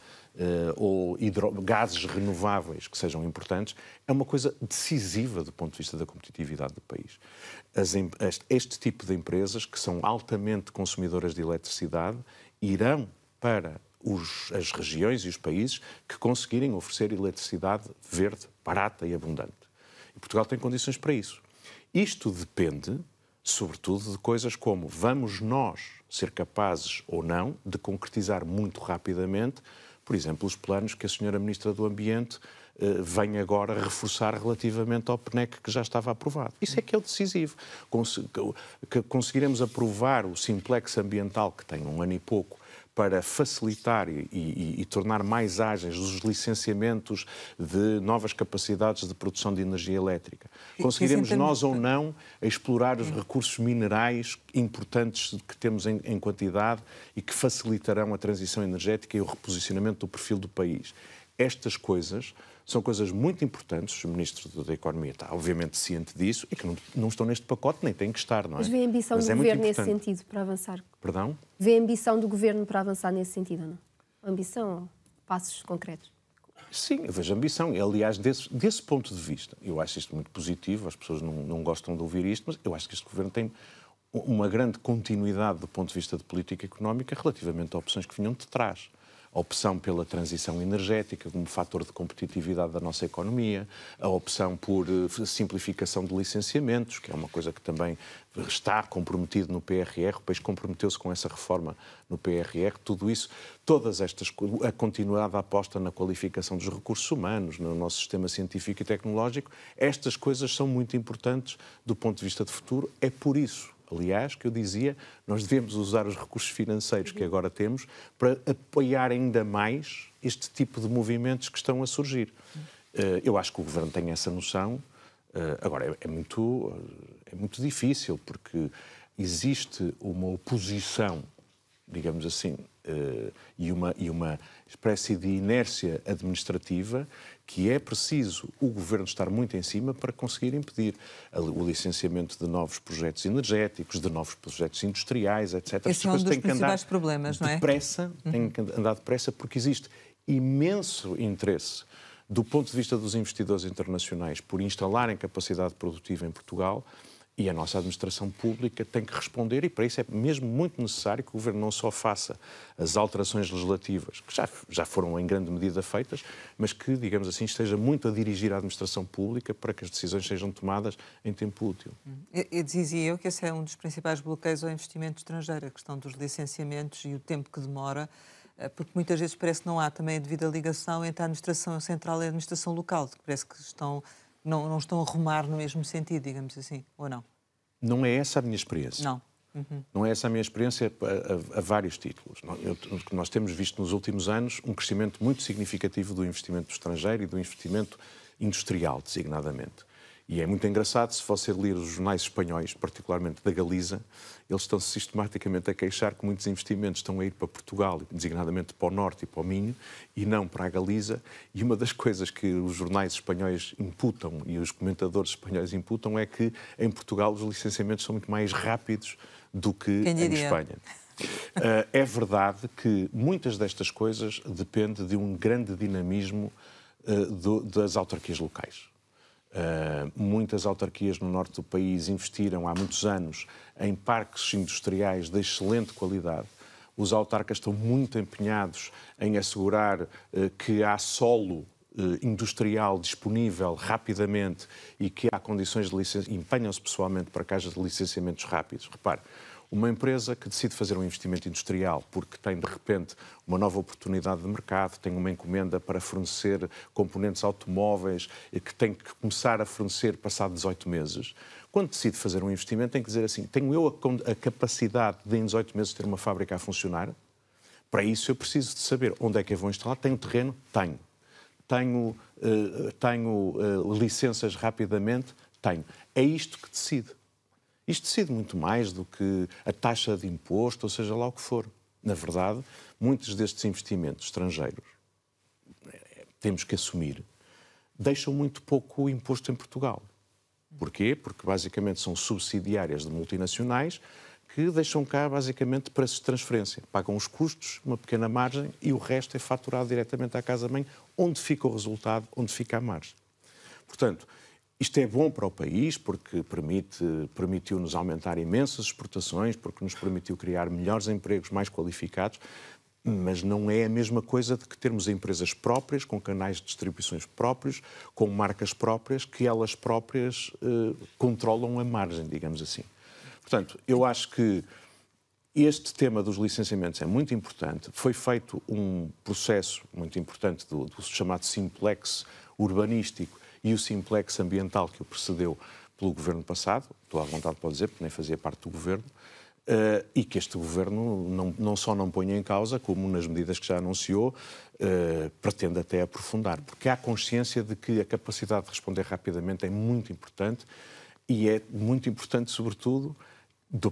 ou gases renováveis que sejam importantes, é uma coisa decisiva do ponto de vista da competitividade do país. Este tipo de empresas, que são altamente consumidoras de eletricidade, irão para as regiões e os países que conseguirem oferecer eletricidade verde, barata e abundante. E Portugal tem condições para isso. Isto depende, sobretudo, de coisas como vamos nós ser capazes ou não de concretizar muito rapidamente, por exemplo, os planos que a Sra. Ministra do Ambiente vem agora reforçar relativamente ao PNEC que já estava aprovado. Isso é que é o decisivo. Conseguiremos aprovar o Simplex ambiental, que tem 1 ano e pouco, para facilitar e tornar mais ágeis os licenciamentos de novas capacidades de produção de energia elétrica. Conseguiremos nós ou não explorar os recursos minerais importantes que temos em quantidade e que facilitarão a transição energética e o reposicionamento do perfil do país. Estas coisas são coisas muito importantes. O Ministro da Economia está obviamente ciente disso e que não estão neste pacote, nem têm que estar, não é? Mas vê a ambição do Governo nesse sentido para avançar? Perdão? Vê a ambição do Governo para avançar nesse sentido ou não? Ambição ou passos concretos? Sim, eu vejo ambição. Aliás, desse ponto de vista, eu acho isto muito positivo, as pessoas não gostam de ouvir isto, mas eu acho que este Governo tem uma grande continuidade do ponto de vista de política económica relativamente a opções que vinham de trás. A opção pela transição energética como fator de competitividade da nossa economia, a opção por simplificação de licenciamentos, que é uma coisa que também está comprometido no PRR, o país comprometeu-se com essa reforma no PRR, tudo isso, todas estas, a continuidade da aposta na qualificação dos recursos humanos, no nosso sistema científico e tecnológico, estas coisas são muito importantes do ponto de vista de futuro, é por isso. Aliás, que eu dizia, nós devemos usar os recursos financeiros que agora temos para apoiar ainda mais este tipo de movimentos que estão a surgir. Eu acho que o Governo tem essa noção. Agora, é muito difícil, porque existe uma oposição, digamos assim, e uma espécie de inércia administrativa que é preciso o Governo estar muito em cima para conseguir impedir o licenciamento de novos projetos energéticos, de novos projetos industriais, etc. Esse é um dos principais problemas, não é? Tem que andar depressa porque existe imenso interesse do ponto de vista dos investidores internacionais por instalarem capacidade produtiva em Portugal. E a nossa administração pública tem que responder, e para isso é mesmo muito necessário que o Governo não só faça as alterações legislativas, que já foram em grande medida feitas, mas que, digamos assim, esteja muito a dirigir a administração pública para que as decisões sejam tomadas em tempo útil. Dizia eu que esse é um dos principais bloqueios ao investimento estrangeiro, a questão dos licenciamentos e o tempo que demora, porque muitas vezes parece que não há também a devida ligação entre a administração central e a administração local, que parece que não estão a rumar no mesmo sentido, digamos assim, ou não? Não é essa a minha experiência. Não. Não é essa a minha experiência a vários títulos. Nós temos visto nos últimos anos um crescimento muito significativo do investimento estrangeiro e do investimento industrial, designadamente. E é muito engraçado, se você ler os jornais espanhóis, particularmente da Galiza, eles estão sistematicamente a queixar que muitos investimentos estão a ir para Portugal, designadamente para o Norte e para o Minho, e não para a Galiza. E uma das coisas que os jornais espanhóis imputam e os comentadores espanhóis imputam é que em Portugal os licenciamentos são muito mais rápidos do que em Espanha. É verdade que muitas destas coisas dependem de um grande dinamismo das autarquias locais. Muitas autarquias no norte do país investiram há muitos anos em parques industriais de excelente qualidade. Os autarcas estão muito empenhados em assegurar que há solo industrial disponível rapidamente e que há condições de licenciamento, empenham-se pessoalmente para que haja licenciamentos rápidos. Repare, uma empresa que decide fazer um investimento industrial porque tem, de repente, uma nova oportunidade de mercado, tem uma encomenda para fornecer componentes automóveis e que tem que começar a fornecer passado 18 meses, quando decide fazer um investimento tem que dizer assim, tenho eu a capacidade de em 18 meses ter uma fábrica a funcionar? Para isso eu preciso de saber onde é que eu vou instalar. Tenho terreno? Tenho. Tenho licenças rapidamente? Tenho. É isto que decide. Isto decide muito mais do que a taxa de imposto, ou seja lá o que for. Na verdade, muitos destes investimentos estrangeiros, temos que assumir, deixam muito pouco imposto em Portugal. Porquê? Porque basicamente são subsidiárias de multinacionais que deixam cá basicamente preços de transferência. Pagam os custos, uma pequena margem e o resto é faturado diretamente à casa-mãe, onde fica o resultado, onde fica a margem. Portanto, isto é bom para o país porque permitiu-nos aumentar imensas exportações, porque nos permitiu criar melhores empregos mais qualificados, mas não é a mesma coisa de que termos empresas próprias, com canais de distribuições próprios, com marcas próprias, que elas próprias controlam a margem, digamos assim. Portanto, eu acho que este tema dos licenciamentos é muito importante. Foi feito um processo muito importante do chamado simplex urbanístico e o simplex ambiental que o precedeu pelo governo passado, estou à vontade para dizer, porque nem fazia parte do governo, e que este governo não só não põe em causa, como nas medidas que já anunciou, pretende até aprofundar, porque há consciência de que a capacidade de responder rapidamente é muito importante e é muito importante, sobretudo, do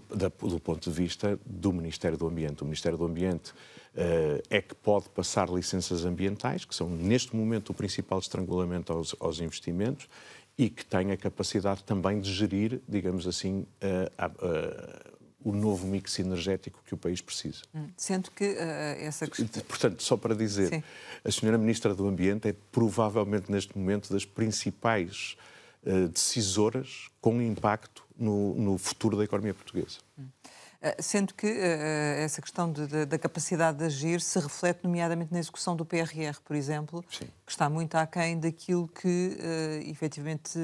ponto de vista do Ministério do Ambiente. O Ministério do Ambiente é que pode passar licenças ambientais, que são neste momento o principal estrangulamento aos investimentos, e que tem a capacidade também de gerir, digamos assim, o novo mix energético que o país precisa. Sendo que essa questão... Portanto, só para dizer, sim, a senhora Ministra do Ambiente é provavelmente neste momento das principais decisoras com impacto no futuro da economia portuguesa. Sendo que essa questão da capacidade de agir se reflete nomeadamente na execução do PRR, por exemplo, sim, que está muito aquém daquilo que efetivamente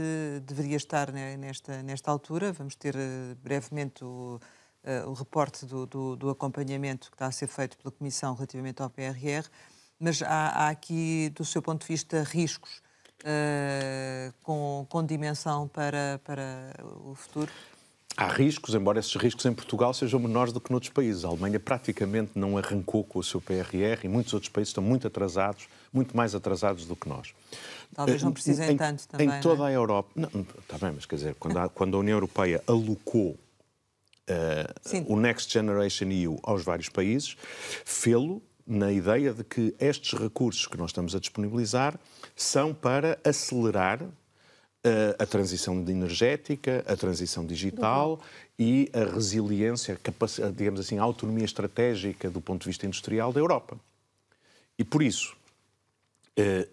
deveria estar nesta altura. Vamos ter brevemente o reporte do acompanhamento que está a ser feito pela Comissão relativamente ao PRR, mas há aqui, do seu ponto de vista, riscos com dimensão para o futuro? Há riscos, embora esses riscos em Portugal sejam menores do que noutros países. A Alemanha praticamente não arrancou com o seu PRR e muitos outros países estão muito atrasados, muito mais atrasados do que nós. Talvez não precisem tanto também. Em toda a Europa... Não, está bem, mas quer dizer, quando a União Europeia alocou o Next Generation EU aos vários países, fê-lo na ideia de que estes recursos que nós estamos a disponibilizar são para acelerar a transição energética, a transição digital e a resiliência, digamos assim, a autonomia estratégica do ponto de vista industrial da Europa. E por isso,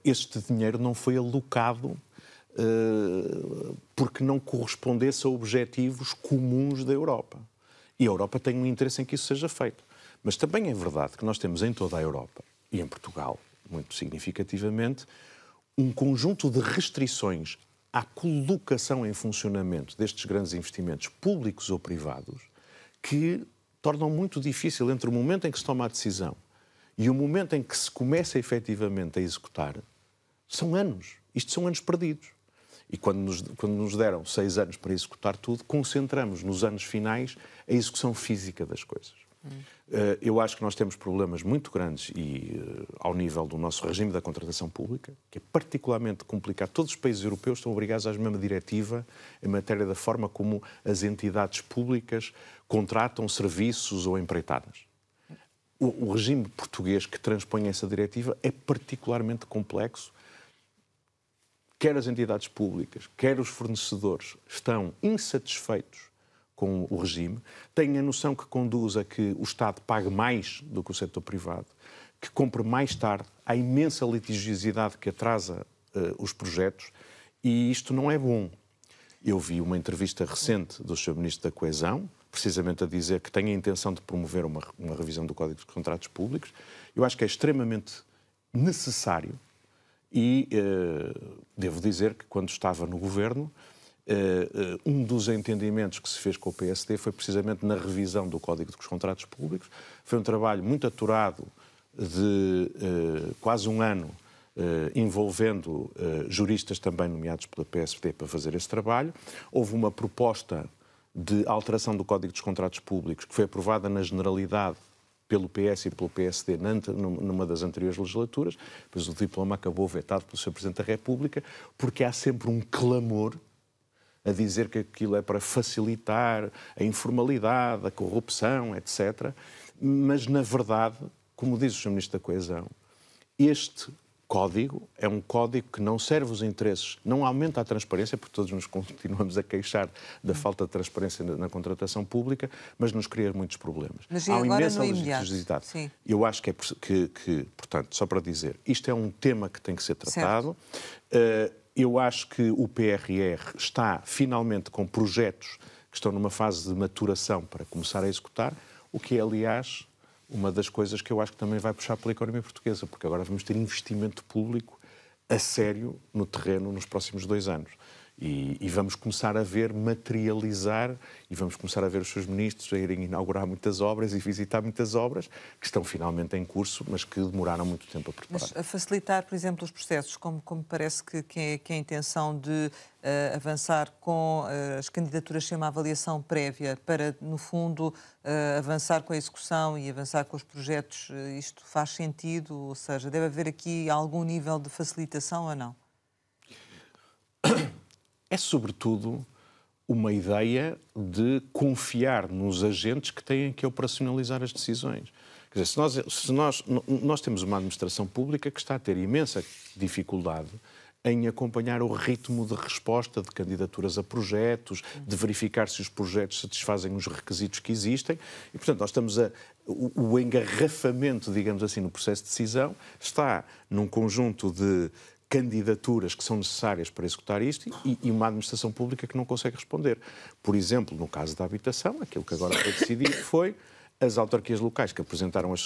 este dinheiro não foi alocado porque não correspondesse a objetivos comuns da Europa. E a Europa tem um interesse em que isso seja feito. Mas também é verdade que nós temos em toda a Europa, e em Portugal, muito significativamente, um conjunto de restrições à colocação em funcionamento destes grandes investimentos públicos ou privados que tornam muito difícil entre o momento em que se toma a decisão e o momento em que se começa efetivamente a executar, são anos. Isto são anos perdidos. E quando nos deram 6 anos para executar tudo, concentramos nos anos finais a execução física das coisas. Eu acho que nós temos problemas muito grandes ao nível do nosso regime da contratação pública, que é particularmente complicado. Todos os países europeus estão obrigados à mesma diretiva em matéria da forma como as entidades públicas contratam serviços ou empreitadas. O regime português que transpõe essa diretiva é particularmente complexo. Quer as entidades públicas, quer os fornecedores estão insatisfeitos com o regime, têm a noção que conduz a que o Estado pague mais do que o setor privado, que compre mais tarde, há imensa litigiosidade que atrasa os projetos E isto não é bom. Eu vi uma entrevista recente do Sr. Ministro da Coesão, precisamente a dizer que tem a intenção de promover uma revisão do Código de Contratos Públicos. Eu acho que é extremamente necessário e devo dizer que quando estava no governo, um dos entendimentos que se fez com o PSD foi precisamente na revisão do Código dos Contratos Públicos. Foi um trabalho muito aturado de quase um ano, envolvendo juristas também nomeados pela PSD para fazer esse trabalho. Houve uma proposta de alteração do Código dos Contratos Públicos que foi aprovada na generalidade pelo PS e pelo PSD numa das anteriores legislaturas, depois o diploma acabou vetado pelo Sr. Presidente da República, porque há sempre um clamor a dizer que aquilo é para facilitar a informalidade, a corrupção, etc. Mas, na verdade, como diz o Sr. Ministro da Coesão, este código é um código que não serve os interesses, não aumenta a transparência, porque todos nos continuamos a queixar da falta de transparência na contratação pública, mas nos cria muitos problemas. Mas há agora no imediato. Sim. Eu acho que portanto, só para dizer, isto é um tema que tem que ser tratado. Eu acho que o PRR está finalmente com projetos que estão numa fase de maturação para começar a executar, o que é, aliás, uma das coisas que eu acho que também vai puxar pela economia portuguesa, porque agora vamos ter investimento público a sério no terreno nos próximos 2 anos. E vamos começar a ver materializar e vamos começar a ver os seus ministros a irem inaugurar muitas obras e visitar muitas obras que estão finalmente em curso, mas que demoraram muito tempo a preparar. Mas a facilitar, por exemplo, os processos, como parece que é a intenção de avançar com as candidaturas sem uma avaliação prévia para, no fundo, avançar com a execução e avançar com os projetos, isto faz sentido? Ou seja, deve haver aqui algum nível de facilitação ou não? É, sobretudo, uma ideia de confiar nos agentes que têm que operacionalizar as decisões. Quer dizer, se nós temos uma administração pública que está a ter imensa dificuldade em acompanhar o ritmo de resposta de candidaturas a projetos, de verificar se os projetos satisfazem os requisitos que existem. E, portanto, nós estamos o engarrafamento, digamos assim, no processo de decisão está num conjunto de candidaturas que são necessárias para executar isto e uma administração pública que não consegue responder. Por exemplo, no caso da habitação, aquilo que agora foi decidido foi as autarquias locais que apresentaram as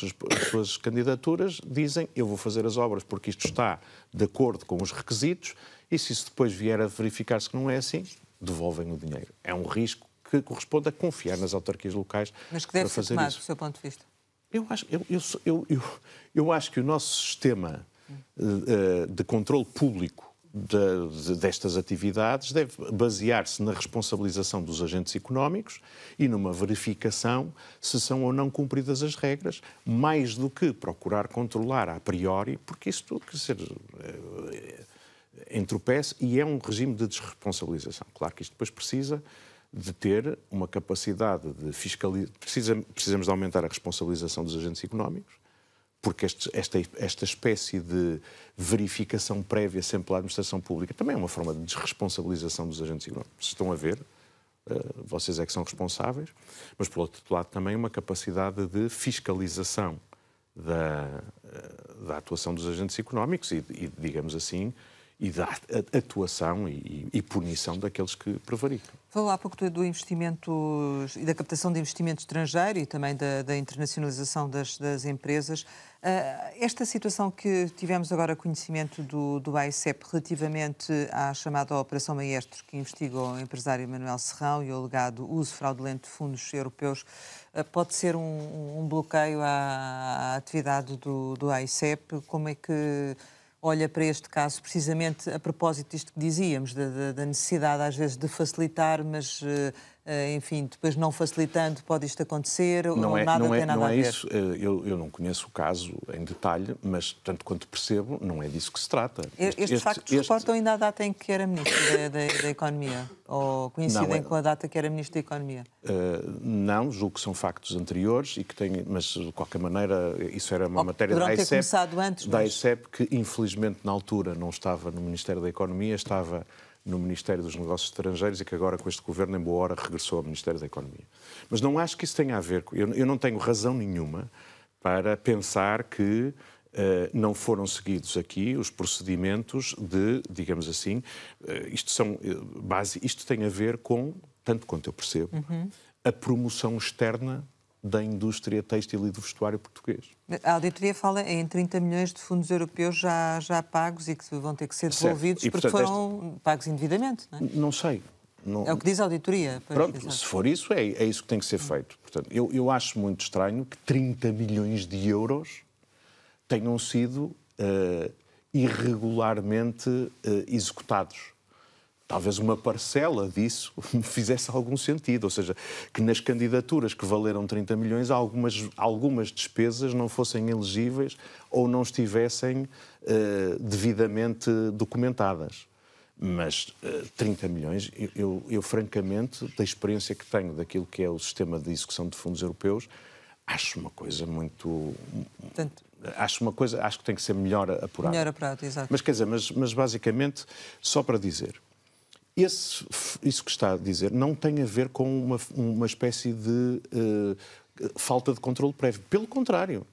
suas candidaturas dizem eu vou fazer as obras porque isto está de acordo com os requisitos e se isso depois vier a verificar-se que não é assim, devolvem o dinheiro. É um risco que corresponde a confiar nas autarquias locais para fazer isso. Mas que deve ser tomado, do seu ponto de vista? Eu acho que o nosso sistema de controle público destas atividades deve basear-se na responsabilização dos agentes económicos e numa verificação se são ou não cumpridas as regras, mais do que procurar controlar a priori, porque isto, quer dizer, entropece e é um regime de desresponsabilização. Claro que isto depois precisa de ter uma capacidade de fiscalizar, precisamos de aumentar a responsabilização dos agentes económicos, porque esta espécie de verificação prévia sempre pela administração pública também é uma forma de desresponsabilização dos agentes económicos. Se estão a ver, vocês é que são responsáveis, mas, por outro lado, também uma capacidade de fiscalização da atuação dos agentes económicos e, digamos assim, e da atuação e punição daqueles que prevaricam. Falou há pouco do investimento e da captação de investimento estrangeiro e também da internacionalização das empresas. Esta situação que tivemos agora conhecimento do AICEP relativamente à chamada Operação Maestro, que investiga o empresário Manuel Serrão e o alegado uso fraudulento de fundos europeus, pode ser um bloqueio à atividade do AICEP? Como é que olha para este caso, precisamente a propósito disto que dizíamos, da necessidade às vezes de facilitar, mas, enfim, depois não facilitando pode isto acontecer ou nada tem nada a ver? Não é isso. Eu não conheço o caso em detalhe, mas, tanto quanto percebo, não é disso que se trata. Estes factos reportam ainda a data em que era Ministro da Economia? Ou coincidem com a data que era Ministro da Economia? Não, julgo que são factos anteriores, e que têm, mas de qualquer maneira isso era uma matéria da AICEP, começado antes, da AICEP, que infelizmente na altura não estava no Ministério da Economia, estava no Ministério dos Negócios Estrangeiros e que agora com este governo em boa hora regressou ao Ministério da Economia. Mas não acho que isso tenha a ver com... Eu não tenho razão nenhuma para pensar que não foram seguidos aqui os procedimentos de, digamos assim, isto tem a ver com, tanto quanto eu percebo, a promoção externa da indústria têxtil e do vestuário português. A auditoria fala em 30 milhões de fundos europeus já pagos e que vão ter que ser devolvidos e, porque foram pagos indevidamente, não é? Não sei. É o que diz a auditoria. Pronto, se for isso, é isso que tem que ser feito. Portanto, eu acho muito estranho que 30 milhões de euros tenham sido irregularmente executados. Talvez uma parcela disso fizesse algum sentido, ou seja, que nas candidaturas que valeram 30 milhões algumas despesas não fossem elegíveis ou não estivessem devidamente documentadas. Mas 30 milhões, eu francamente, da experiência que tenho daquilo que é o sistema de execução de fundos europeus, acho uma coisa muito... Acho que tem que ser melhor apurado. Melhor apurado, exato. Mas quer dizer, mas basicamente, só para dizer, isso que está a dizer não tem a ver com uma espécie de falta de controle prévio. Pelo contrário,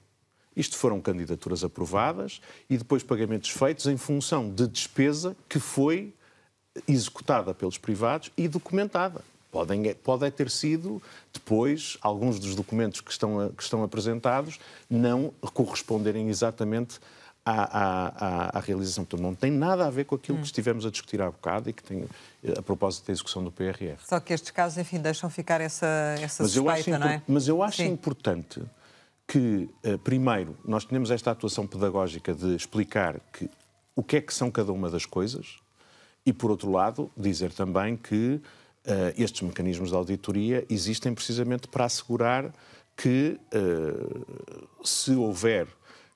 isto foram candidaturas aprovadas e depois pagamentos feitos em função de despesa que foi executada pelos privados e documentada. Pode ter sido, depois, alguns dos documentos que estão apresentados não corresponderem exatamente à realização. Portanto, não tem nada a ver com aquilo que estivemos a discutir há bocado e que tem a propósito da execução do PRR. Só que estes casos, enfim, deixam ficar essa suspeita, não é? Mas eu acho importante que, primeiro, nós tenhamos esta atuação pedagógica de explicar o que é que são cada uma das coisas e, por outro lado, dizer também que estes mecanismos de auditoria existem precisamente para assegurar que, se houver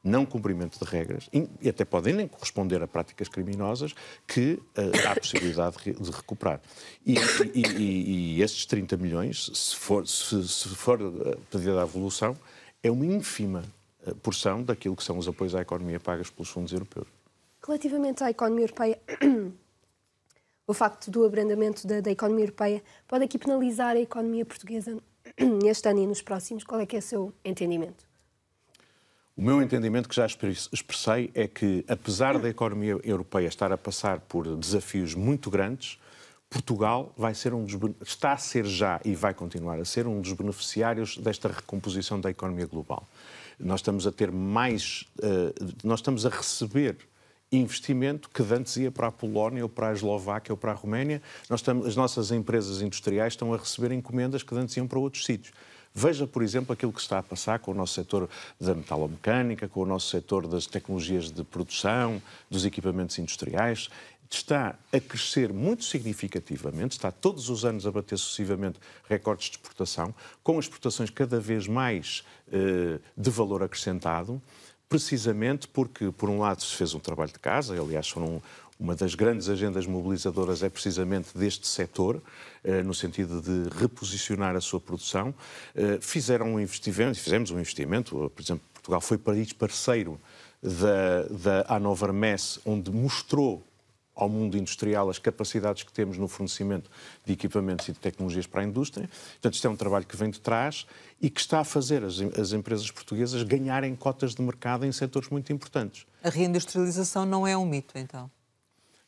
não cumprimento de regras, e até podem nem corresponder a práticas criminosas, que há a possibilidade de recuperar. E estes 30 milhões, se for pedida a evolução, é uma ínfima porção daquilo que são os apoios à economia pagos pelos fundos europeus. Relativamente à economia europeia, o facto do abrandamento da economia europeia pode aqui penalizar a economia portuguesa neste ano e nos próximos? Qual é que é o seu entendimento? O meu entendimento, que já expressei, é que, apesar da economia europeia estar a passar por desafios muito grandes, Portugal está a ser já e vai continuar a ser um dos beneficiários desta recomposição da economia global. Nós estamos a receber investimento que antes ia para a Polónia, ou para a Eslováquia, ou para a Roménia. As nossas empresas industriais estão a receber encomendas que antes iam para outros sítios. Veja, por exemplo, aquilo que está a passar com o nosso setor da metalomecânica, com o nosso setor das tecnologias de produção, dos equipamentos industriais. Está a crescer muito significativamente, está todos os anos a bater sucessivamente recordes de exportação, com exportações cada vez mais de valor acrescentado, precisamente porque, por um lado, se fez um trabalho de casa, aliás, uma das grandes agendas mobilizadoras é precisamente deste setor, no sentido de reposicionar a sua produção. Fizemos um investimento, por exemplo, Portugal foi país parceiro da Hannover Messe, onde mostrou ao mundo industrial as capacidades que temos no fornecimento de equipamentos e de tecnologias para a indústria. Portanto, isto é um trabalho que vem de trás e que está a fazer as empresas portuguesas ganharem cotas de mercado em setores muito importantes. A reindustrialização não é um mito, então?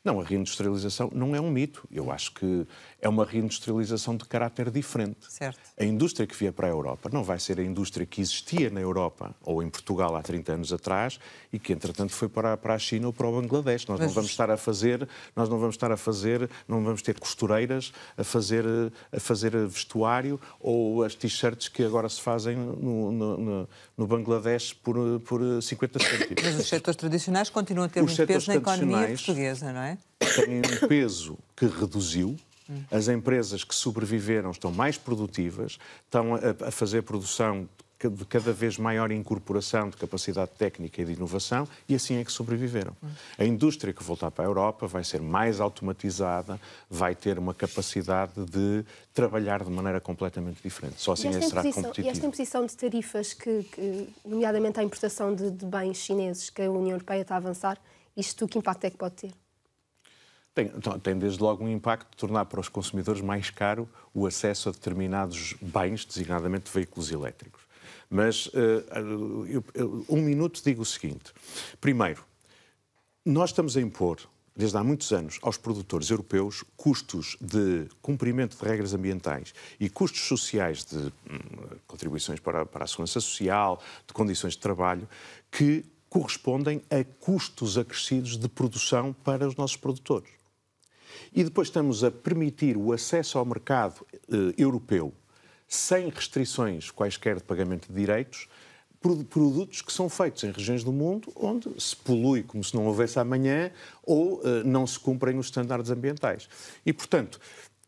Não, a reindustrialização não é um mito. Eu acho que é uma reindustrialização de caráter diferente. Certo. A indústria que vier para a Europa não vai ser a indústria que existia na Europa ou em Portugal há 30 anos atrás e que, entretanto, foi para a China ou para o Bangladesh. Não vamos ter costureiras a fazer vestuário ou as t-shirts que agora se fazem no Bangladesh por 50 cêntimos. Mas os setores tradicionais continuam a ter muito peso na economia portuguesa, não é? Têm um peso que reduziu. As empresas que sobreviveram estão mais produtivas, estão a fazer produção de cada vez maior incorporação de capacidade técnica e de inovação e assim é que sobreviveram. A indústria que voltar para a Europa vai ser mais automatizada, vai ter uma capacidade de trabalhar de maneira completamente diferente. Só assim será competitivo. E esta imposição de tarifas, nomeadamente a importação de bens chineses que a União Europeia está a avançar, isto que impacto é que pode ter? Tem desde logo um impacto de tornar para os consumidores mais caro o acesso a determinados bens, designadamente veículos elétricos. Mas, um minuto, digo o seguinte. Primeiro, nós estamos a impor, desde há muitos anos, aos produtores europeus custos de cumprimento de regras ambientais e custos sociais de contribuições para a segurança social, de condições de trabalho, que correspondem a custos acrescidos de produção para os nossos produtores. E depois estamos a permitir o acesso ao mercado europeu sem restrições quaisquer de pagamento de direitos, produtos que são feitos em regiões do mundo onde se polui como se não houvesse amanhã ou não se cumprem os estándares ambientais. E, portanto,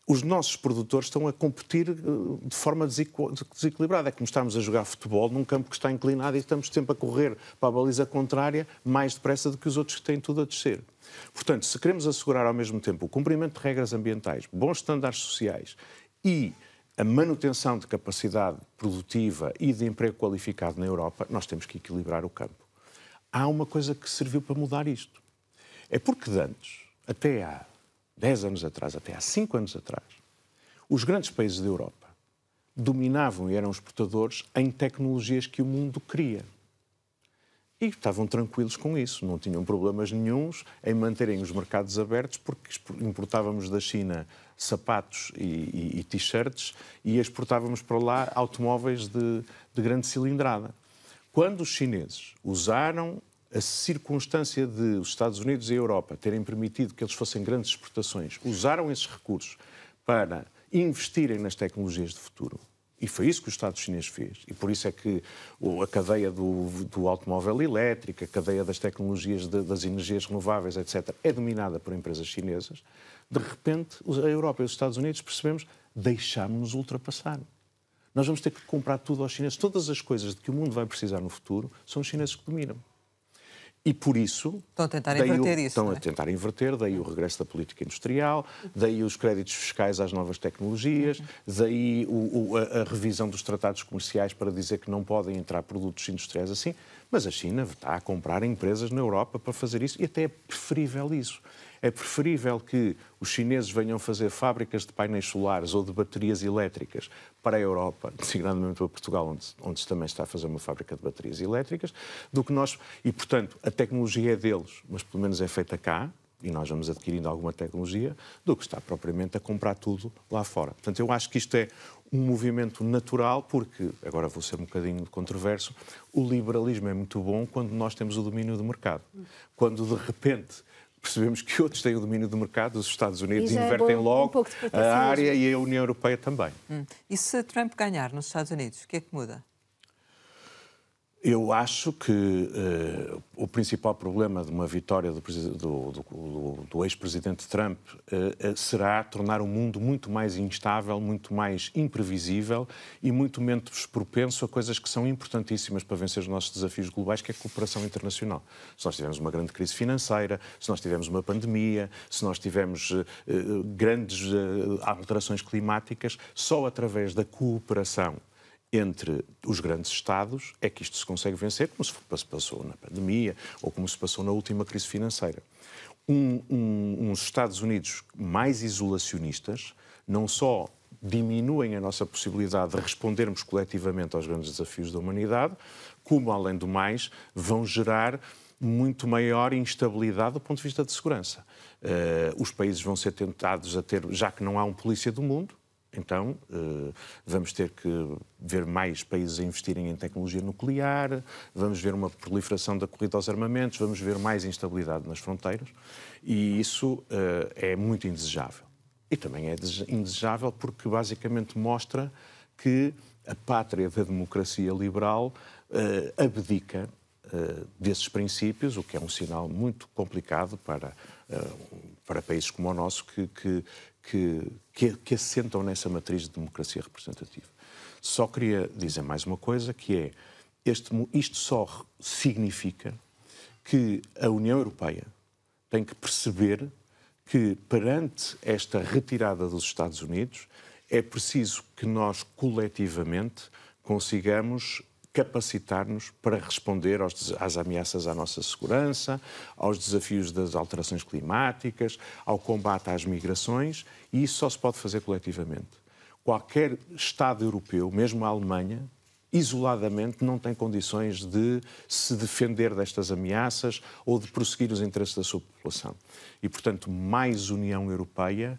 os nossos produtores estão a competir de forma desequilibrada. É como estamos a jogar futebol num campo que está inclinado e estamos sempre a correr para a baliza contrária mais depressa do que os outros que têm tudo a descer. Portanto, se queremos assegurar ao mesmo tempo o cumprimento de regras ambientais, bons estándares sociais e a manutenção de capacidade produtiva e de emprego qualificado na Europa, nós temos que equilibrar o campo. Há uma coisa que serviu para mudar isto. É porque antes, até há 10 anos atrás, até há 5 anos atrás, os grandes países da Europa dominavam e eram exportadores em tecnologias que o mundo queria. E estavam tranquilos com isso, não tinham problemas nenhuns em manterem os mercados abertos, porque importávamos da China sapatos e t-shirts e exportávamos para lá automóveis de grande cilindrada. Quando os chineses usaram a circunstância de os Estados Unidos e a Europa terem permitido que eles fossem grandes exportações, usaram esses recursos para investirem nas tecnologias de futuro. E foi isso que o Estado chinês fez. E por isso é que a cadeia do automóvel elétrico, a cadeia das tecnologias das energias renováveis, etc., é dominada por empresas chinesas. De repente, a Europa e os Estados Unidos percebemos, deixámos-nos ultrapassar. Nós vamos ter que comprar tudo aos chineses. Todas as coisas de que o mundo vai precisar no futuro são os chineses que dominam. E por isso... Estão a tentar inverter isso. Estão a tentar inverter, daí o regresso da política industrial, daí os créditos fiscais às novas tecnologias, daí a revisão dos tratados comerciais para dizer que não podem entrar produtos industriais assim. Mas a China está a comprar empresas na Europa para fazer isso e até é preferível isso. É preferível que os chineses venham fazer fábricas de painéis solares ou de baterias elétricas para a Europa, designadamente para Portugal, onde se também está a fazer uma fábrica de baterias elétricas, do que nós... E, portanto, a tecnologia é deles, mas pelo menos é feita cá, e nós vamos adquirindo alguma tecnologia, do que está propriamente a comprar tudo lá fora. Portanto, eu acho que isto é um movimento natural, porque, agora vou ser um bocadinho controverso, o liberalismo é muito bom quando nós temos o domínio do mercado. Quando, de repente, percebemos que outros têm o domínio do mercado, os Estados Unidos invertem logo a área e a União Europeia também. E se Trump ganhar nos Estados Unidos, o que é que muda? Eu acho que o principal problema de uma vitória do ex-presidente Trump será tornar o mundo muito mais instável, muito mais imprevisível e muito menos propenso a coisas que são importantíssimas para vencer os nossos desafios globais, que é a cooperação internacional. Se nós tivermos uma grande crise financeira, se nós tivermos uma pandemia, se nós tivermos grandes alterações climáticas, só através da cooperação entre os grandes Estados é que isto se consegue vencer, como se passou na pandemia ou como se passou na última crise financeira. Uns Estados Unidos mais isolacionistas não só diminuem a nossa possibilidade de respondermos coletivamente aos grandes desafios da humanidade, como, além do mais, vão gerar muito maior instabilidade do ponto de vista de segurança. Os países vão ser tentados a ter, já que não há um polícia do mundo, então, vamos ter que ver mais países a investirem em tecnologia nuclear, vamos ver uma proliferação da corrida aos armamentos, vamos ver mais instabilidade nas fronteiras e isso é muito indesejável. E também é indesejável porque basicamente mostra que a pátria da democracia liberal abdica desses princípios, o que é um sinal muito complicado para países como o nosso que assentam nessa matriz de democracia representativa. Só queria dizer mais uma coisa, que é, isto só significa que a União Europeia tem que perceber que, perante esta retirada dos Estados Unidos, é preciso que nós, coletivamente, consigamos capacitar-nos para responder às ameaças à nossa segurança, aos desafios das alterações climáticas, ao combate às migrações, e isso só se pode fazer coletivamente. Qualquer Estado europeu, mesmo a Alemanha, isoladamente não tem condições de se defender destas ameaças ou de prosseguir os interesses da sua população. E, portanto, mais União Europeia,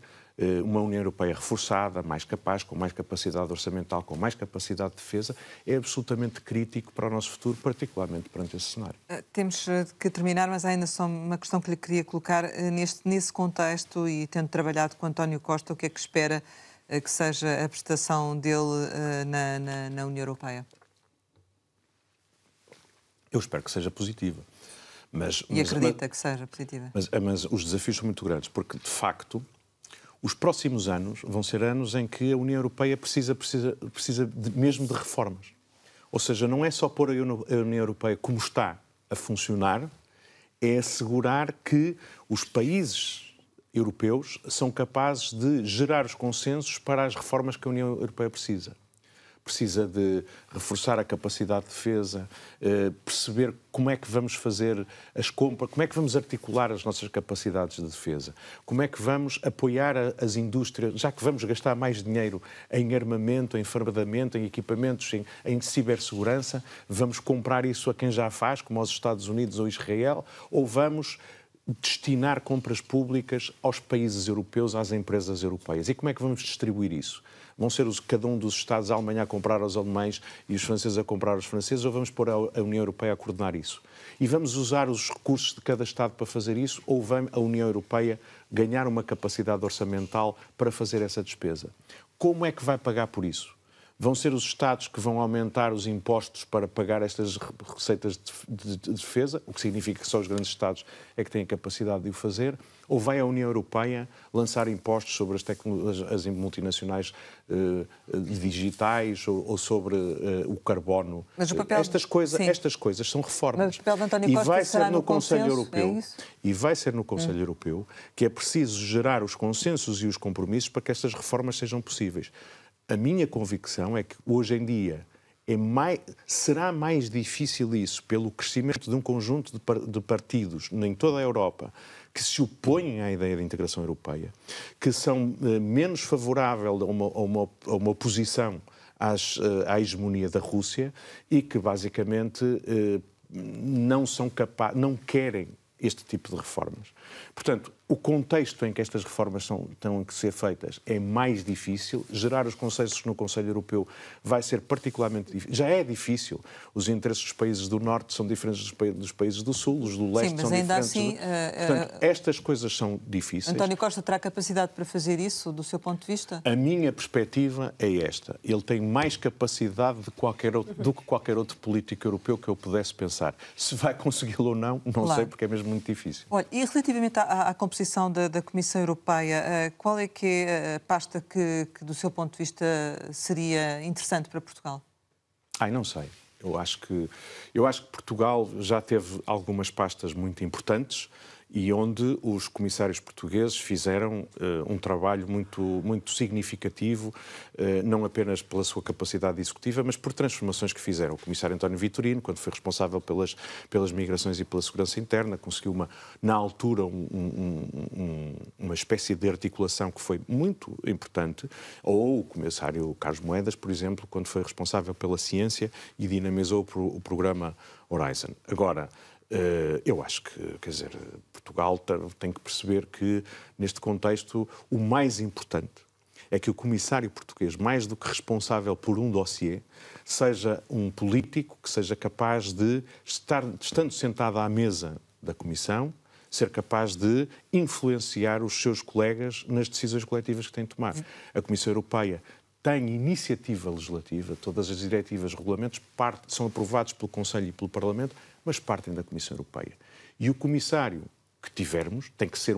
uma União Europeia reforçada, mais capaz, com mais capacidade orçamental, com mais capacidade de defesa, é absolutamente crítico para o nosso futuro, particularmente perante esse cenário. Temos que terminar, mas ainda só uma questão que lhe queria colocar. Nesse contexto, e tendo trabalhado com António Costa, o que é que espera que seja a prestação dele na União Europeia? Eu espero que seja positiva. E acredita que seja positiva? Mas os desafios são muito grandes, porque, de facto, os próximos anos vão ser anos em que a União Europeia precisa mesmo de reformas. Ou seja, não é só pôr a União Europeia como está a funcionar, é assegurar que os países europeus são capazes de gerar os consensos para as reformas que a União Europeia precisa. Precisa de reforçar a capacidade de defesa, perceber como é que vamos fazer as compras, como é que vamos articular as nossas capacidades de defesa, como é que vamos apoiar as indústrias, já que vamos gastar mais dinheiro em armamento, em fardamento, em equipamentos, em cibersegurança, vamos comprar isso a quem já faz, como aos Estados Unidos ou Israel, ou vamos destinar compras públicas aos países europeus, às empresas europeias. E como é que vamos distribuir isso? Vão ser cada um dos Estados, a Alemanha a comprar aos alemães e os franceses a comprar aos franceses, ou vamos pôr a União Europeia a coordenar isso? E vamos usar os recursos de cada Estado para fazer isso, ou vai a União Europeia ganhar uma capacidade orçamental para fazer essa despesa? Como é que vai pagar por isso? Vão ser os Estados que vão aumentar os impostos para pagar estas receitas de defesa, o que significa que só os grandes Estados é que têm a capacidade de o fazer, ou vai a União Europeia lançar impostos sobre as multinacionais digitais ou sobre o carbono? Mas o papel... Estas coisas são reformas. Mas o papel de António Costa e vai ser no Conselho Europeu, e vai ser no Conselho Europeu que é preciso gerar os consensos e os compromissos para que estas reformas sejam possíveis. A minha convicção é que, hoje em dia, será mais difícil isso pelo crescimento de um conjunto de partidos em toda a Europa que se opõem à ideia de integração europeia, que são menos favoráveis a uma oposição à hegemonia da Rússia e que, basicamente, não querem este tipo de reformas. Portanto, o contexto em que estas reformas têm que ser feitas é mais difícil. Gerar os consensos no Conselho Europeu vai ser particularmente difícil. Já é difícil. Os interesses dos países do Norte são diferentes dos países do Sul, os do Leste são diferentes. Sim, mas ainda assim... Portanto, estas coisas são difíceis. António Costa terá capacidade para fazer isso, do seu ponto de vista? A minha perspectiva é esta. Ele tem mais capacidade do que qualquer outro político europeu que eu pudesse pensar. Se vai consegui-lo ou não, não sei, porque é mesmo muito difícil. Olha, e relativamente à composição da Comissão Europeia, qual é que é a pasta que, do seu ponto de vista, seria interessante para Portugal? Não sei. Eu acho que Portugal já teve algumas pastas muito importantes e onde os comissários portugueses fizeram um trabalho muito significativo, não apenas pela sua capacidade executiva, mas por transformações que fizeram. O comissário António Vitorino, quando foi responsável pelas migrações e pela segurança interna, conseguiu, na altura, uma espécie de articulação que foi muito importante. Ou o comissário Carlos Moedas, por exemplo, quando foi responsável pela ciência e dinamizou o programa Horizon. Agora, eu acho que, Portugal tem que perceber que, neste contexto, o mais importante é que o comissário português, mais do que responsável por um dossiê, seja um político que seja capaz de, estando sentado à mesa da Comissão, ser capaz de influenciar os seus colegas nas decisões coletivas que têm de tomar. A Comissão Europeia tem iniciativa legislativa, todas as diretivas, regulamentos, são aprovados pelo Conselho e pelo Parlamento, mas partem da Comissão Europeia. E o comissário que tivermos tem que ser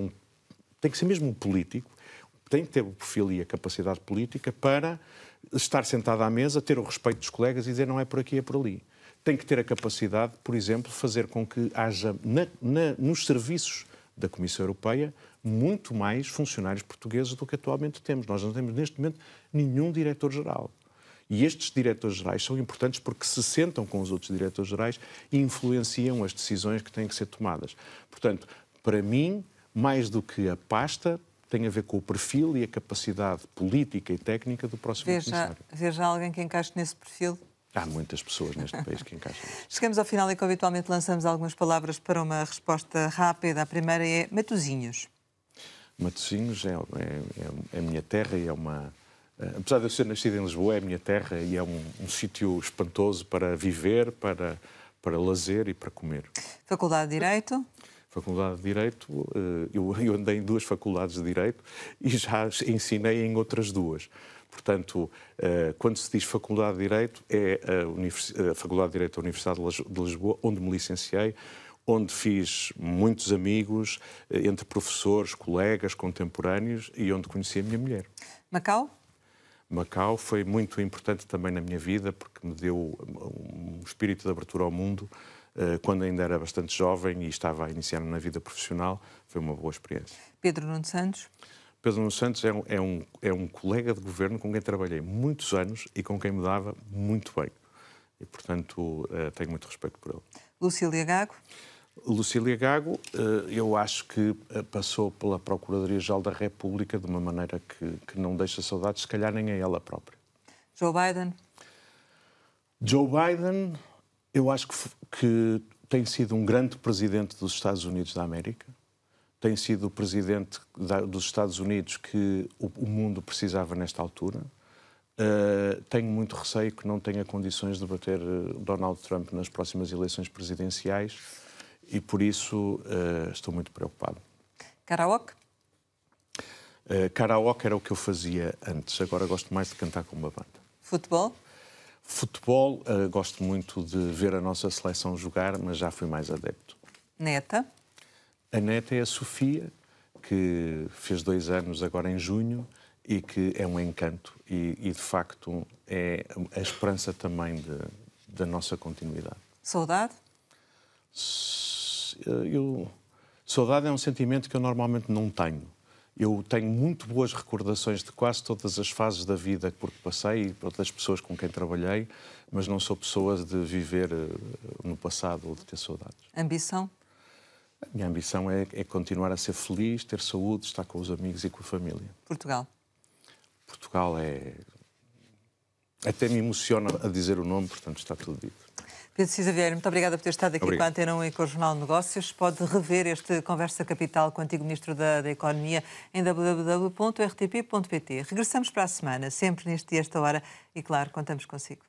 mesmo um político, tem que ter o perfil e a capacidade política para estar sentado à mesa, ter o respeito dos colegas e dizer não é por aqui, é por ali. Tem que ter a capacidade, por exemplo, de fazer com que haja nos serviços da Comissão Europeia muito mais funcionários portugueses do que atualmente temos. Nós não temos, neste momento, nenhum diretor-geral. E estes diretores-gerais são importantes porque se sentam com os outros diretores-gerais e influenciam as decisões que têm que ser tomadas. Portanto, para mim, mais do que a pasta, tem a ver com o perfil e a capacidade política e técnica do próximo comissário. Veja alguém que encaixe nesse perfil? Há muitas pessoas neste país que encaixam nisso. Chegamos ao final e, como habitualmente, lançamos algumas palavras para uma resposta rápida. A primeira é Matosinhos. Matosinhos é a minha terra e é uma... Apesar de eu ser nascido em Lisboa, é a minha terra e é um sítio espantoso para viver, para lazer e para comer. Faculdade de Direito. Faculdade de Direito, eu andei em 2 faculdades de Direito e já ensinei em outras 2. Portanto, quando se diz Faculdade de Direito, é a Faculdade de Direito da Universidade de Lisboa, onde me licenciei, onde fiz muitos amigos, entre professores, colegas, contemporâneos e onde conheci a minha mulher. Macau? Macau foi muito importante também na minha vida porque me deu um espírito de abertura ao mundo. Quando ainda era bastante jovem e estava a iniciar na vida profissional, foi uma boa experiência. Pedro Nuno Santos? Pedro Nuno Santos é um colega de governo com quem trabalhei muitos anos e com quem me dava muito bem. E, portanto, tenho muito respeito por ele. Lucília Gago? Lucília Gago, eu acho que passou pela Procuradoria-Geral da República de uma maneira que não deixa saudades, se calhar nem a ela própria. Joe Biden? Joe Biden, eu acho que tem sido um grande presidente dos Estados Unidos da América. Tem sido o presidente dos Estados Unidos que o mundo precisava nesta altura. Tenho muito receio que não tenha condições de bater Donald Trump nas próximas eleições presidenciais e, por isso, estou muito preocupado. Karaoke? Karaoke era o que eu fazia antes. Agora gosto mais de cantar com uma banda. Futebol? Futebol, gosto muito de ver a nossa seleção jogar, mas já fui mais adepto. Neta? A neta é a Sofia, que fez 2 anos agora em junho e que é um encanto e de facto, é a esperança também da nossa continuidade. Saudade? Saudade é um sentimento que eu normalmente não tenho. Eu tenho muito boas recordações de quase todas as fases da vida por que passei e das pessoas com quem trabalhei, mas não sou pessoa de viver no passado ou de ter saudades. Ambição? A minha ambição é continuar a ser feliz, ter saúde, estar com os amigos e com a família. Portugal? Portugal até me emociona a dizer o nome, portanto está tudo dito. Pedro Cisa Vieira, muito obrigada por ter estado aqui Obrigado. com a Antena 1 e com o Jornal de Negócios. Pode rever este Conversa Capital com o antigo Ministro da Economia em www.rtp.pt. Regressamos para a semana, sempre neste dia, esta hora, e claro, contamos consigo.